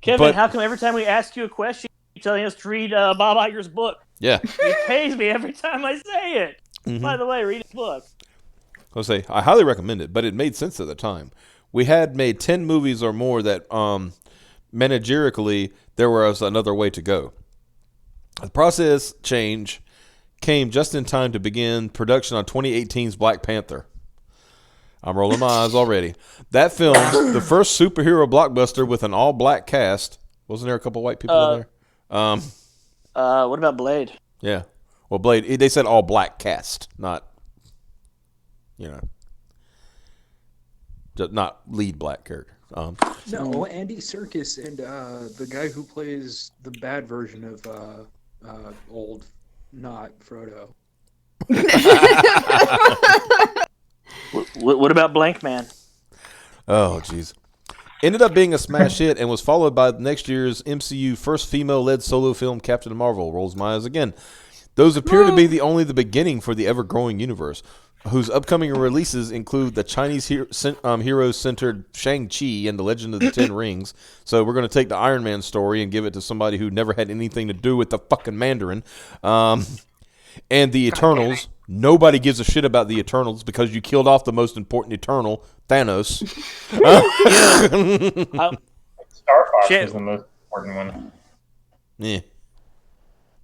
Kevin, how come every time we ask you a question, you're telling us to read Bob Iger's book? Yeah. He pays me every time I say it. Mm-hmm. By the way, read his book. I'll say, I highly recommend it, but it made sense at the time. We had made 10 movies or more that managerially there was another way to go. The process change came just in time to begin production on 2018's Black Panther. I'm rolling my eyes already. That film, the first superhero blockbuster with an all-black cast. Wasn't there a couple white people in there? What about Blade? Yeah. Well, Blade, they said all-black cast, not, not lead black character. No, Andy Serkis and the guy who plays the bad version of old, not Frodo. What about Blank Man? Oh, jeez. Ended up being a smash hit and was followed by next year's MCU first female-led solo film, Captain Marvel. Rolls my eyes again. Those appear to be the beginning for the ever-growing universe, whose upcoming releases include the Chinese hero-centered Shang-Chi and the Legend of the Ten Rings. So we're going to take the Iron Man story and give it to somebody who never had anything to do with the fucking Mandarin. And the Eternals. Nobody gives a shit about the Eternals because you killed off the most important Eternal, Thanos. Star Fox is the most important one. Yeah.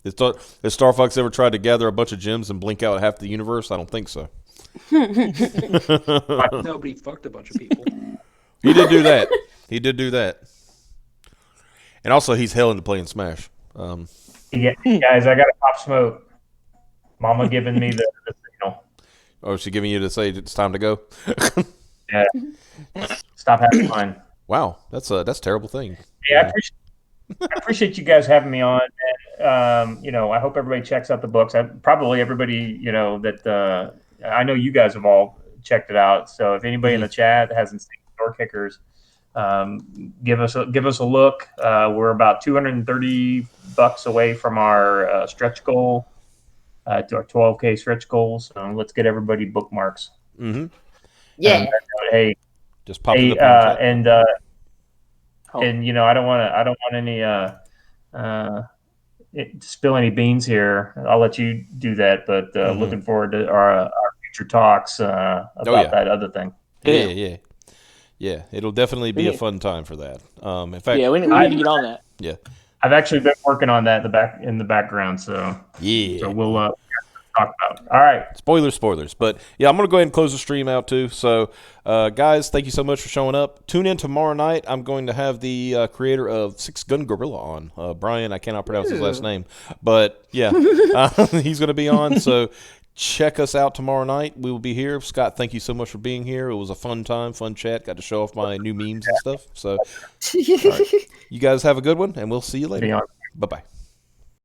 Has Star Fox ever tried to gather a bunch of gems and blink out half the universe? I don't think so. Nobody fucked a bunch of people. He did do that. And also, he's hell into playing Smash. Yeah, guys, I got to pop smoke. Mama giving me the signal. Oh, is she giving you to say it's time to go? Yeah. Stop having fun. Wow, that's a terrible thing. Yeah, I appreciate you guys having me on. And, I hope everybody checks out the books. Probably everybody, that I know you guys have all checked it out. So if anybody in the chat hasn't seen Doorkickers, give us a look. We're about $230 away from our stretch goal, to our 12K stretch goal. So let's get everybody bookmarks. Mm-hmm. Yeah. Hey, just pop it up. And I don't want any spill any beans here. I'll let you do that. But looking forward to our future talks about that other thing. Yeah. It'll definitely be a fun time for that. In fact, we need to get on that. Yeah, I've actually been working on that in the background. So we'll talk about. All right. Spoilers. But yeah, I'm going to go ahead and close the stream out too. So, guys, thank you so much for showing up. Tune in tomorrow night. I'm going to have the creator of Six Gun Gorilla on. Brian, I cannot pronounce his last name. But yeah, he's going to be on. So check us out tomorrow night. We will be here. Scott, thank you so much for being here. It was a fun time, fun chat. Got to show off my new memes and stuff. So, all right. You guys have a good one, and we'll see you later. Bye-bye.